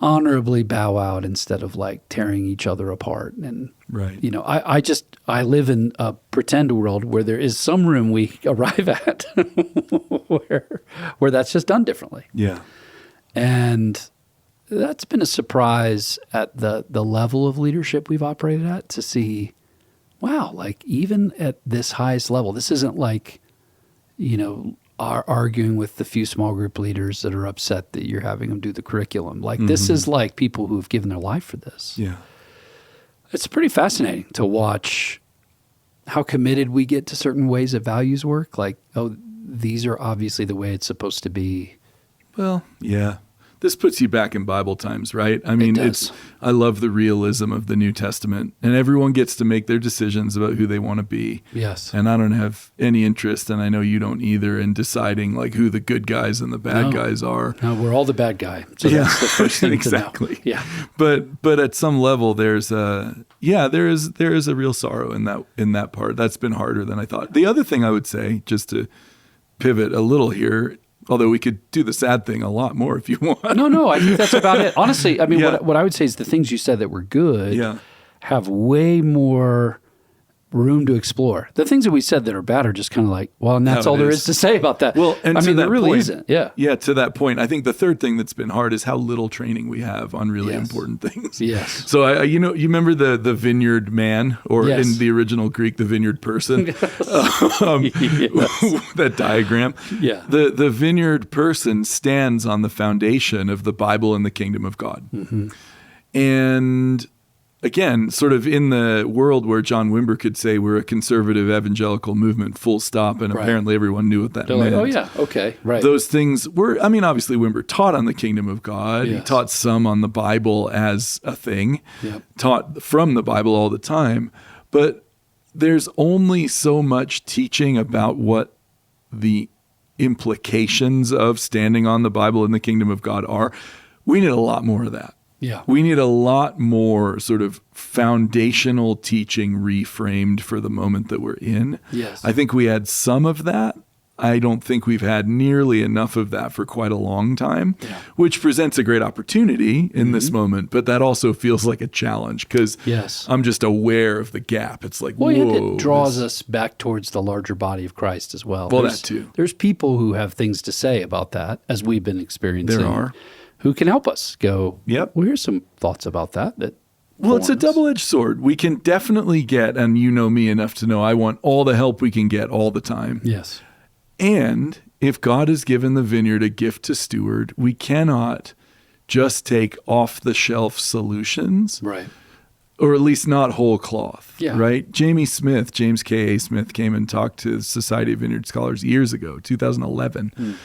honorably bow out instead of like tearing each other apart. And, you know, I live in a pretend world where there is some room we arrive at where that's just done differently. Yeah. And that's been a surprise at the level of leadership we've operated at, to see, wow, like even at this highest level, this isn't like, you know, arguing with the few small group leaders that are upset that you're having them do the curriculum. Like this is like people who've given their life for this. Yeah. It's pretty fascinating to watch how committed we get to certain ways that values work. Like, oh, these are obviously the way it's supposed to be. Well, yeah. This puts you back in Bible times, right? I mean, I love the realism of the New Testament, and everyone gets to make their decisions about who they want to be. Yes. And I don't have any interest, and I know you don't either, in deciding like who the good guys and the bad guys are. No, we're all the bad guy. So that's the first thing exactly. to know. Yeah. But at some level, there is a real sorrow in that part. That's been harder than I thought. The other thing I would say, just to pivot a little here, although we could do the sad thing a lot more if you want. No, I think that's about it. Honestly, I mean, what I would say is the things you said that were good have way more room to explore. The things that we said that are bad are just kind of like, well, and that's all there is to say about that. Well, and I mean, there really isn't. Yeah. Yeah, to that point, I think the third thing that's been hard is how little training we have on really important things. Yes. So, you remember the vineyard man, or in the original Greek, the vineyard person? That diagram. Yeah. The vineyard person stands on the foundation of the Bible and the kingdom of God. And again, sort of in the world where John Wimber could say we're a conservative evangelical movement, full stop, and apparently everyone knew what that meant. Like, oh yeah, okay, right. Those things were, I mean, obviously Wimber taught on the kingdom of God. He taught some on the Bible as a thing, taught from the Bible all the time. But there's only so much teaching about what the implications of standing on the Bible and the kingdom of God are. We need a lot more of that. Yeah. We need a lot more sort of foundational teaching reframed for the moment that we're in. Yes. I think we had some of that. I don't think we've had nearly enough of that for quite a long time, which presents a great opportunity in this moment. But that also feels like a challenge because I'm just aware of the gap. It's like, whoa. It draws us back towards the larger body of Christ as well. Well, that too. There's people who have things to say about that, as we've been experiencing. There are. Who can help us go, well, here's some thoughts about that. Well, it's a double-edged sword. We can definitely get, and you know me enough to know I want all the help we can get all the time. Yes. And if God has given the vineyard a gift to steward, we cannot just take off-the-shelf solutions. Right. or at least not whole cloth, Yeah. right? James K.A. Smith came and talked to the Society of Vineyard Scholars years ago, 2011.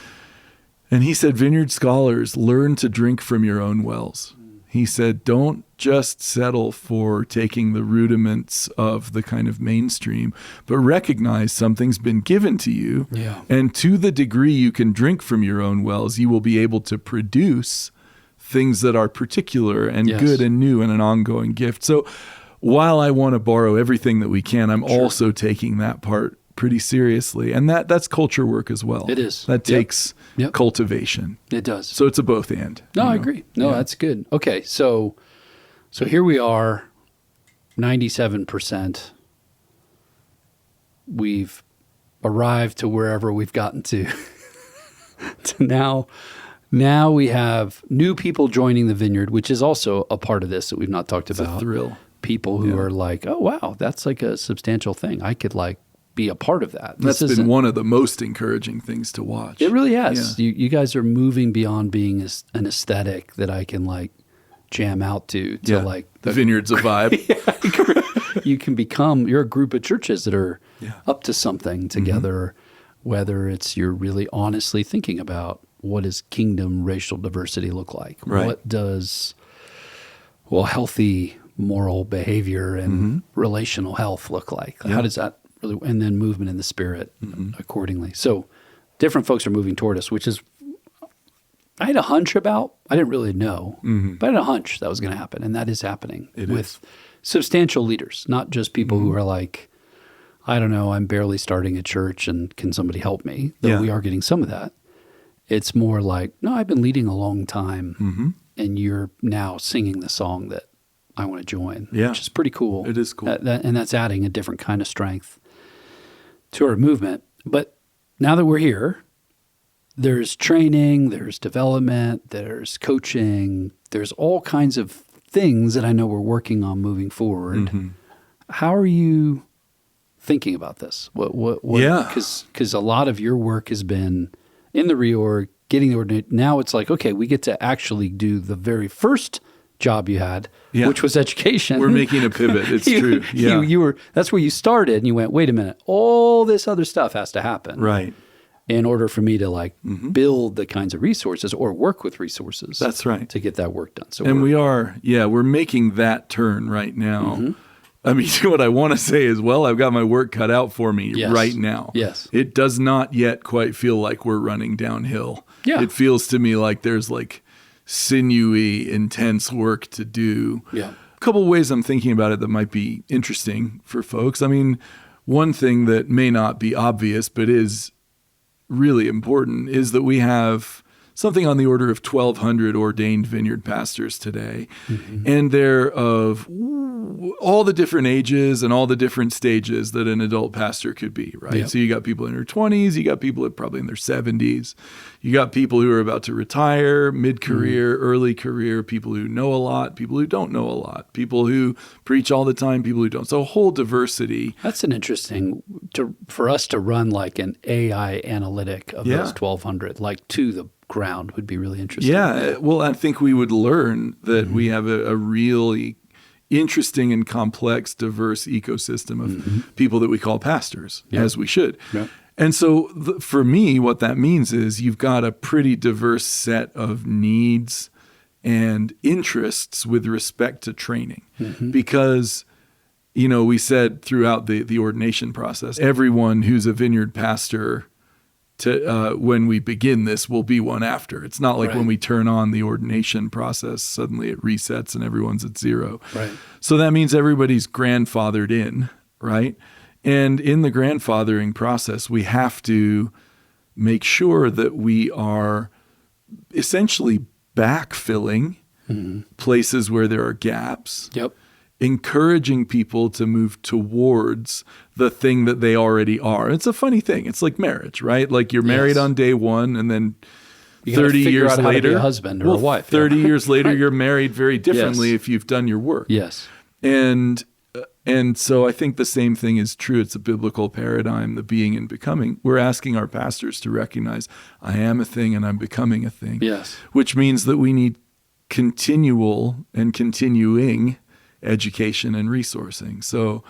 And he said, Vineyard scholars, learn to drink from your own wells. He said, don't just settle for taking the rudiments of the kind of mainstream, but recognize something's been given to you. Yeah. And to the degree you can drink from your own wells, you will be able to produce things that are particular and Yes. good and new and an ongoing gift. So while I want to borrow everything that we can, I'm also taking that part pretty seriously. And that's culture work as well. It is. That Yep. takes Yep. cultivation. It does. So it's a both and. No, you I know? agree. No, Yeah. that's good. Okay, so here we are, 97%. We've arrived to wherever we've gotten to. Now we have new people joining the Vineyard, which is also a part of this that we've not talked It's about. a thrill. People who are like, oh, wow, that's like a substantial thing. I could like be a part of that. That's been one of the most encouraging things to watch. It really has. Yeah. You guys are moving beyond being an aesthetic that I can like jam out to like the Vineyard's a vibe. you can become, you're a group of churches that are Yeah. up to something together, whether it's you're really honestly thinking about what does kingdom racial diversity look like? Right. What does, healthy moral behavior and relational health look like? Yeah. How does that really, and then movement in the spirit accordingly. So different folks are moving toward us, which is, I had a hunch about, I didn't really know, but I had a hunch that was going to happen. And that is happening with substantial leaders, not just people who are like, I don't know, I'm barely starting a church and can somebody help me? Though we are getting some of that. It's more like, no, I've been leading a long time and you're now singing the song that I want to join, which is pretty cool. It is cool. And that's adding a different kind of strength to our movement. But now that we're here, there's training, there's development, there's coaching, there's all kinds of things that I know we're working on moving forward. How are you thinking about this? What? Yeah. Because a lot of your work has been in the reorg, getting the ordinate. Now it's like, okay, we get to actually do the very first job you had, which was education. We're making a pivot. It's true. Yeah. You were, that's where you started and you went, wait a minute, all this other stuff has to happen. Right. In order for me to like build the kinds of resources or work with resources. That's right. To get that work done. So And we're making that turn right now. I mean, what I want to say is, I've got my work cut out for me right now. Yes. It does not yet quite feel like we're running downhill. Yeah. It feels to me like there's like sinewy, intense work to do. Yeah. A couple of ways I'm thinking about it that might be interesting for folks. I mean, one thing that may not be obvious, but is really important is that we have something on the order of 1,200 ordained vineyard pastors today. And they're of all the different ages and all the different stages that an adult pastor could be, right? Yep. So you got people in their 20s, you got people that probably in their 70s, you got people who are about to retire, mid-career, early career, people who know a lot, people who don't know a lot, people who preach all the time, people who don't. So a whole diversity. That's an interesting, for us to run like an AI analytic of those 1,200, like to the ground would be really interesting. Yeah. Well, I think we would learn that we have a really interesting and complex, diverse ecosystem of people that we call pastors, as we should. Yeah. And so for me, what that means is you've got a pretty diverse set of needs and interests with respect to training. Because, we said throughout the ordination process, everyone who's a vineyard pastor when we begin this will be one after. It's not like when we turn on the ordination process, suddenly it resets and everyone's at zero. Right. So that means everybody's grandfathered in, right? And in the grandfathering process, we have to make sure that we are essentially backfilling places where there are gaps. Yep. Encouraging people to move towards the thing that they already are. It's a funny thing. It's like marriage, right? Like you're married on day one and then You gotta 30 figure years out how to be later, a husband or a wife. 30 years later, you're married very differently if you've done your work. Yes. And so I think the same thing is true. It's a biblical paradigm, the being and becoming. We're asking our pastors to recognize I am a thing and I'm becoming a thing. Yes. Which means that we need continual and continuing education and resourcing. So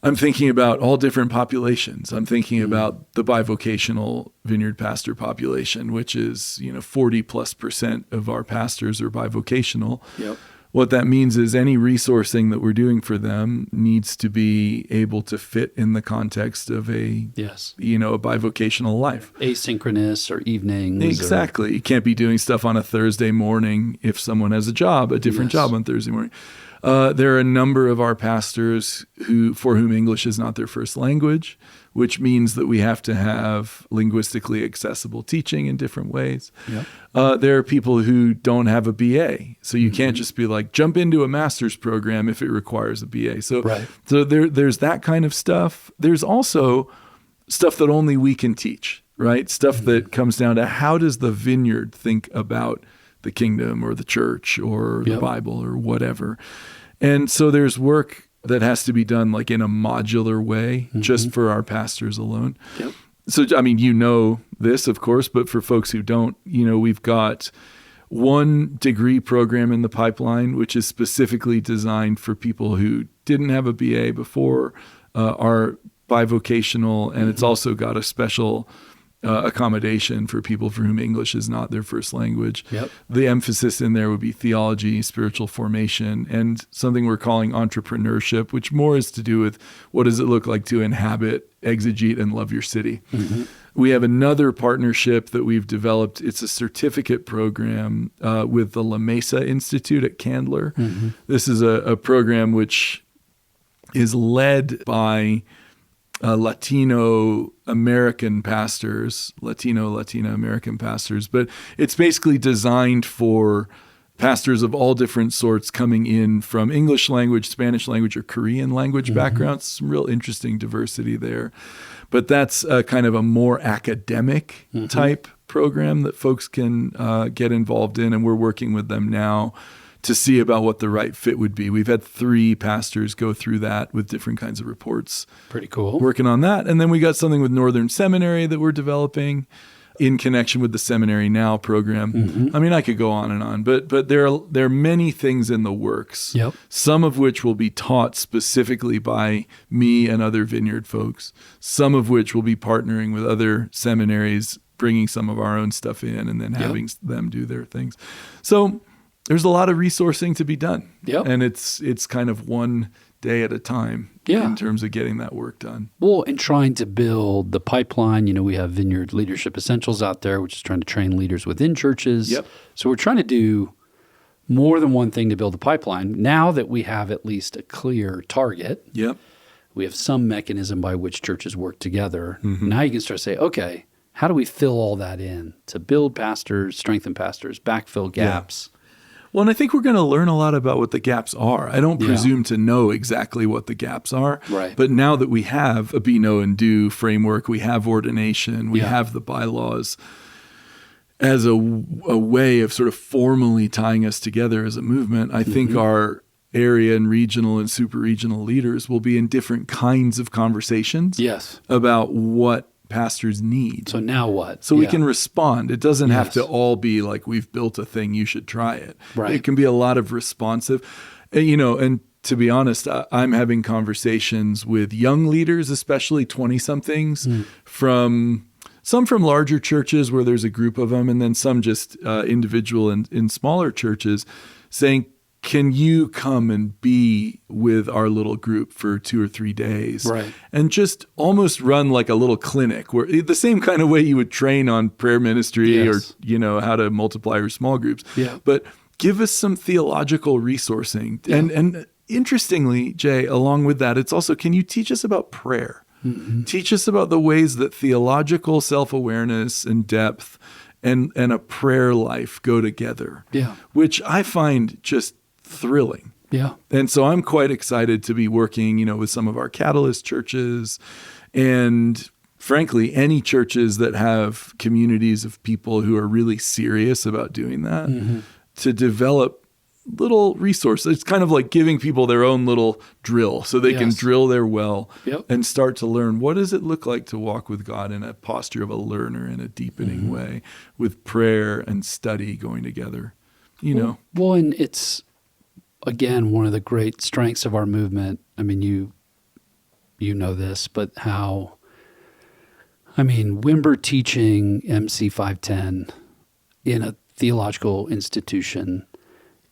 I'm thinking about all different populations. I'm thinking about the bivocational vineyard pastor population, which is, 40+% of our pastors are bivocational. Yep. What that means is any resourcing that we're doing for them needs to be able to fit in the context of a bivocational life. Asynchronous or evenings. Exactly. You can't be doing stuff on a Thursday morning if someone has a different job on Thursday morning. There are a number of our pastors for whom English is not their first language, which means that we have to have linguistically accessible teaching in different ways. Yep. There are people who don't have a BA, so you can't just be like, jump into a master's program if it requires a BA. So there's that kind of stuff. There's also stuff that only we can teach, right? Stuff that comes down to how does the Vineyard think about the kingdom or the church or the Bible or whatever. And so there's work that has to be done like in a modular way, just for our pastors alone. Yep. So, this, of course, but for folks who don't, we've got one degree program in the pipeline, which is specifically designed for people who didn't have a BA before, are bivocational, and it's also got a special accommodation for people for whom English is not their first language. Yep. The emphasis in there would be theology, spiritual formation, and something we're calling entrepreneurship, which more is to do with what does it look like to inhabit, exegete, and love your city. We have another partnership that we've developed. It's a certificate program with the La Mesa Institute at Candler. This is a program which is led by Latino American pastors, Latino American pastors, but it's basically designed for pastors of all different sorts coming in from English language, Spanish language, or Korean language backgrounds. Some real interesting diversity there. But that's kind of a more academic type program that folks can get involved in, and we're working with them now to see about what the right fit would be. We've had 3 pastors go through that with different kinds of reports. Pretty cool. Working on that. And then we got something with Northern Seminary that we're developing in connection with the Seminary Now program. I mean, I could go on, but there are many things in the works, some of which will be taught specifically by me and other Vineyard folks, some of which will be partnering with other seminaries, bringing some of our own stuff in and then having them do their things. So there's a lot of resourcing to be done. And it's kind of one day at a time in terms of getting that work done. Well, and trying to build the pipeline, we have Vineyard Leadership Essentials out there, which is trying to train leaders within churches. So we're trying to do more than one thing to build the pipeline. Now that we have at least a clear target, we have some mechanism by which churches work together. Now you can start to say, okay, how do we fill all that in to build pastors, strengthen pastors, backfill gaps? Well, and I think we're going to learn a lot about what the gaps are. I don't presume to know exactly what the gaps are. But now that we have a be, know, and do framework, we have ordination, we have the bylaws as a way of sort of formally tying us together as a movement, I think our area and regional and super regional leaders will be in different kinds of conversations about what pastors need. So now what? So we can respond. It doesn't have to all be like, we've built a thing, you should try it. It can be a lot of responsive, and to be honest, I'm having conversations with young leaders, especially 20-somethings, from larger churches where there's a group of them, and then some just individual and in smaller churches saying, can you come and be with our little group for 2 or 3 days and just almost run like a little clinic, where the same kind of way you would train on prayer ministry or, how to multiply your small groups, but give us some theological resourcing. And interestingly, Jay, along with that, it's also, can you teach us about prayer? Teach us about the ways that theological self-awareness and depth and a prayer life go together, which I find just thrilling. And so I'm quite excited to be working, with some of our catalyst churches and frankly, any churches that have communities of people who are really serious about doing that to develop little resources. It's kind of like giving people their own little drill so they can drill their well and start to learn, what does it look like to walk with God in a posture of a learner in a deepening way, with prayer and study going together, Well, and it's again, one of the great strengths of our movement, I mean, you know this, but how, I mean, Wimber teaching MC 510 in a theological institution,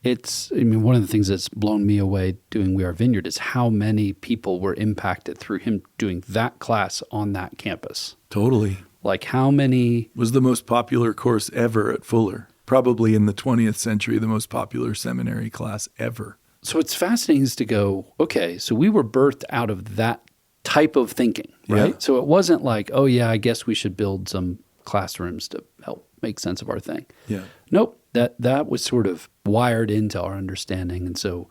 one of the things that's blown me away doing We Are Vineyard is how many people were impacted through him doing that class on that campus. Totally. Like how many... Was the most popular course ever at Fuller. Probably in the 20th century, the most popular seminary class ever. So it's fascinating to go, okay, so we were birthed out of that type of thinking, right? Yeah. So it wasn't like, oh yeah, I guess we should build some classrooms to help make sense of our thing. Yeah. Nope, that was sort of wired into our understanding. And so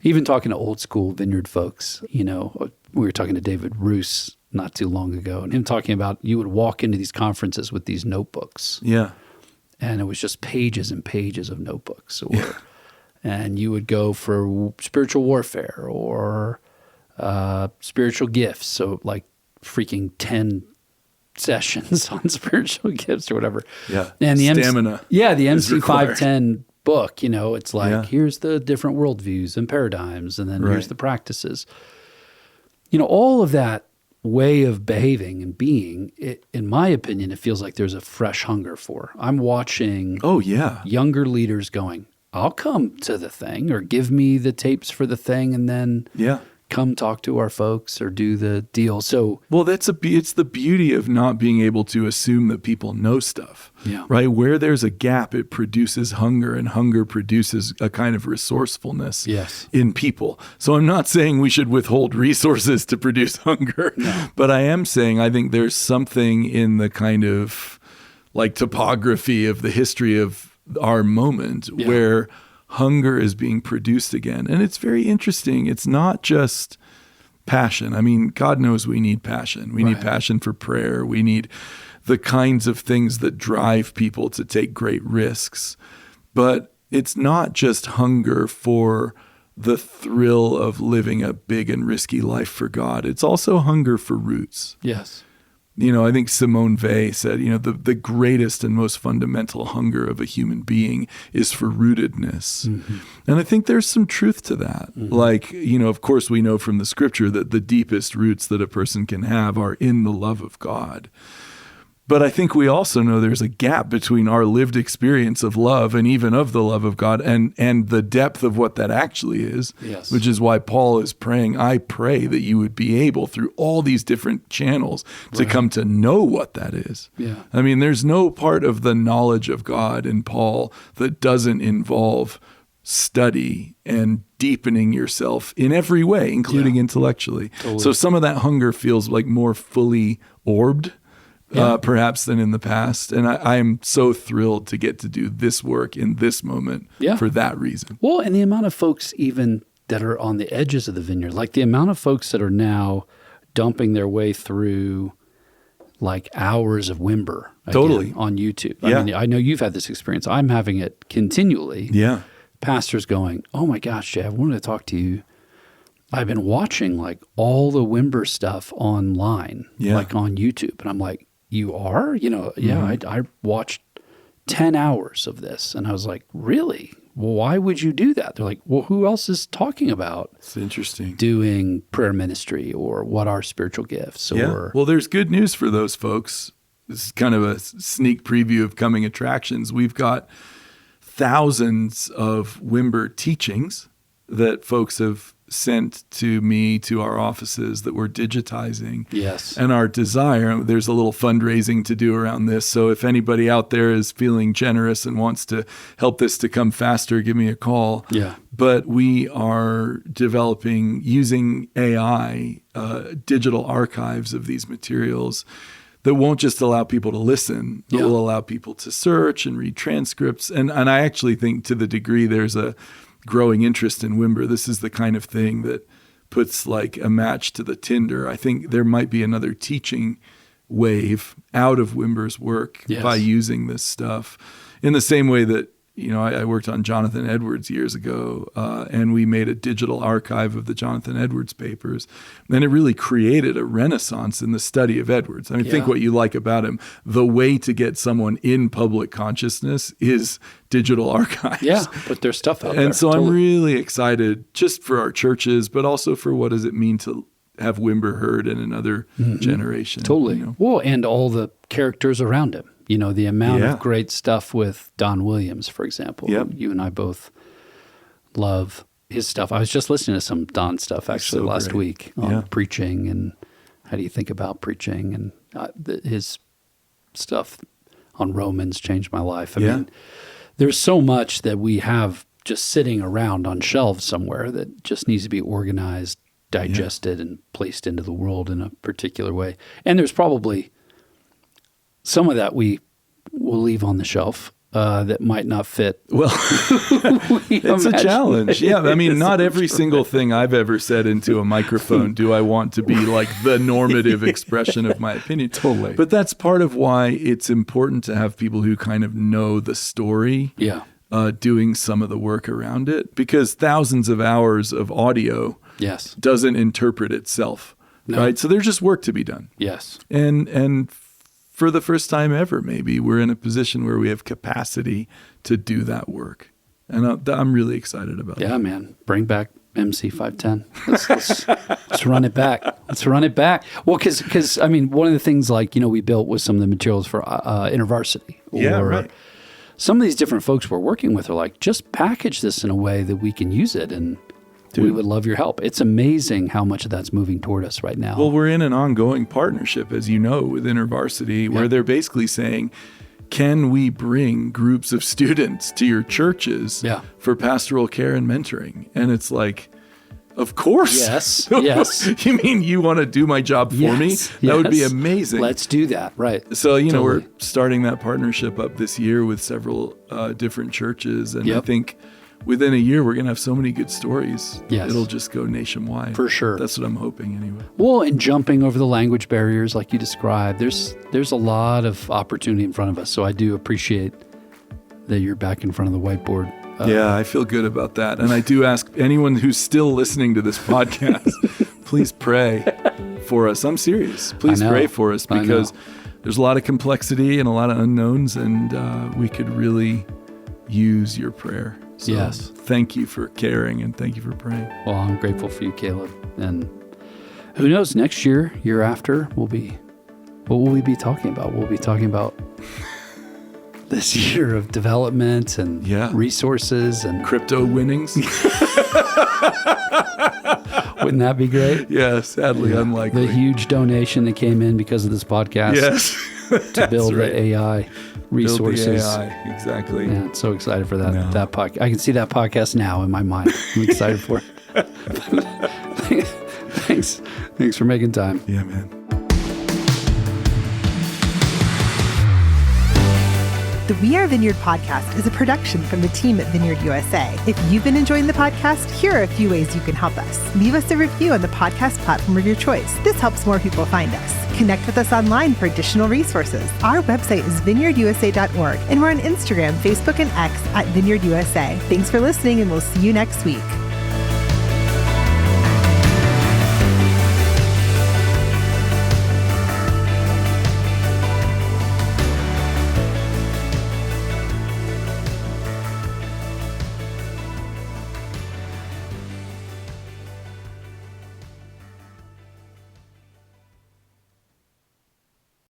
even talking to old school Vineyard folks, we were talking to David Roos not too long ago, and him talking about you would walk into these conferences with these notebooks. Yeah. And it was just pages and pages of notebooks. And you would go for spiritual warfare or spiritual gifts. So like freaking 10 sessions on spiritual gifts or whatever. Yeah. And the stamina. The MC 510 book, it's like, Yeah. here's the different worldviews and paradigms, and then Right. here's the practices. All of that way of behaving and being, in my opinion, it feels like there's a fresh hunger for. I'm watching younger leaders going, I'll come to the thing, or give me the tapes for the thing, and then come talk to our folks or do the deal. So, well, it's the beauty of not being able to assume that people know stuff, right? Where there's a gap, it produces hunger, and hunger produces a kind of resourcefulness in people. So I'm not saying we should withhold resources to produce hunger, but I am saying I think there's something in the kind of like topography of the history of our moment where hunger is being produced again. And it's very interesting. It's not just passion. I mean, God knows we need passion. We need passion for prayer. We need the kinds of things that drive people to take great risks. But it's not just hunger for the thrill of living a big and risky life for God. It's also hunger for roots. yes. I think Simone Weil said, the greatest and most fundamental hunger of a human being is for rootedness. Mm-hmm. And I think there's some truth to that. Mm-hmm. Like, of course we know from the scripture that the deepest roots that a person can have are in the love of God. But I think we also know there's a gap between our lived experience of love and even of the love of God and the depth of what that actually is, which is why Paul is praying, I pray that you would be able through all these different channels to come to know what that is. Yeah. I mean, there's no part of the knowledge of God in Paul that doesn't involve study and deepening yourself in every way, including intellectually. Totally. So some of that hunger feels like more fully orbed. Perhaps than in the past. And I am so thrilled to get to do this work in this moment for that reason. Well, and the amount of folks even that are on the edges of the vineyard, like the amount of folks that are now dumping their way through like hours of Wimber on YouTube. I mean, I know you've had this experience. I'm having it continually. Yeah. Pastors going, oh my gosh, Jay, I wanted to talk to you. I've been watching like all the Wimber stuff online, like on YouTube. And I'm like, you are? I watched 10 hours of this. And I was like, really? Well, why would you do that? They're like, well, who else is talking about it's interesting doing prayer ministry or what are spiritual gifts? Or well, there's good news for those folks. This is kind of a sneak preview of coming attractions. We've got thousands of Wimber teachings that folks have sent to me, to our offices, that we're digitizing. Yes. And our desire, there's a little fundraising to do around this. So if anybody out there is feeling generous and wants to help this to come faster, give me a call. Yeah. But we are developing, using AI, digital archives of these materials that won't just allow people to listen, but will allow people to search and read transcripts. And I actually think to the degree there's a growing interest in Wimber, this is the kind of thing that puts like a match to the tinder. I think there might be another teaching wave out of Wimber's work by using this stuff in the same way that I worked on Jonathan Edwards years ago, and we made a digital archive of the Jonathan Edwards papers. And it really created a renaissance in the study of Edwards. I mean, think what you like about him. The way to get someone in public consciousness is digital archives. Yeah, put their stuff out there. And so I'm really excited just for our churches, but also for what does it mean to have Wimber heard in another generation. Totally. Well, and all the characters around him. The amount of great stuff with Don Williams, for example. Yep. You and I both love his stuff. I was just listening to some Don stuff actually last week on preaching and how do you think about preaching, and his stuff on Romans changed my life. I mean, there's so much that we have just sitting around on shelves somewhere that just needs to be organized, digested, and placed into the world in a particular way. And there's probably some of that we will leave on the shelf that might not fit. Well, it's a challenge. Yeah, I mean, not every single thing I've ever said into a microphone do I want to be like the normative expression of my opinion. Totally. But that's part of why it's important to have people who kind of know the story doing some of the work around it, because thousands of hours of audio doesn't interpret itself. No. Right? So there's just work to be done. Yes. And for the first time ever, maybe we're in a position where we have capacity to do that work. And I'm really excited about that. Yeah, man. Bring back MC 510. Let's run it back. Let's run it back. Well, because I mean, one of the things we built was some of the materials for InterVarsity. Or some of these different folks we're working with are like, just package this in a way that we can use it, and we would love your help. It's amazing how much of that's moving toward us right now. Well, we're in an ongoing partnership, as you know, with InterVarsity, where they're basically saying, can we bring groups of students to your churches for pastoral care and mentoring? And it's like, of course. Yes, yes. You mean you want to do my job for me? That would be amazing. Let's do that, right. So, we're starting that partnership up this year with several different churches. And I think within a year, we're going to have so many good stories. Yes. It'll just go nationwide. For sure. That's what I'm hoping anyway. Well, and jumping over the language barriers like you described, there's a lot of opportunity in front of us. So I do appreciate that you're back in front of the whiteboard. Yeah, I feel good about that. And I do ask anyone who's still listening to this podcast, please pray for us. I'm serious. Please pray for us, because there's a lot of complexity and a lot of unknowns, and we could really use your prayer. So thank you for caring, and thank you for praying. Well, I'm grateful for you, Caleb. And who knows, next year after, what will we be talking about? We'll be talking about this year of development and resources and crypto winnings. Wouldn't that be great? Yeah, sadly unlikely. The huge donation that came in because of this podcast to build the AI resources. Build the AI, exactly. Yeah, I'm so excited for that podcast. I can see that podcast now in my mind. I'm excited for it. Thanks for making time. Yeah, man. The We Are Vineyard podcast is a production from the team at Vineyard USA. If you've been enjoying the podcast, here are a few ways you can help us. Leave us a review on the podcast platform of your choice. This helps more people find us. Connect with us online for additional resources. Our website is vineyardusa.org, and we're on Instagram, Facebook, and X at Vineyard USA. Thanks for listening, and we'll see you next week.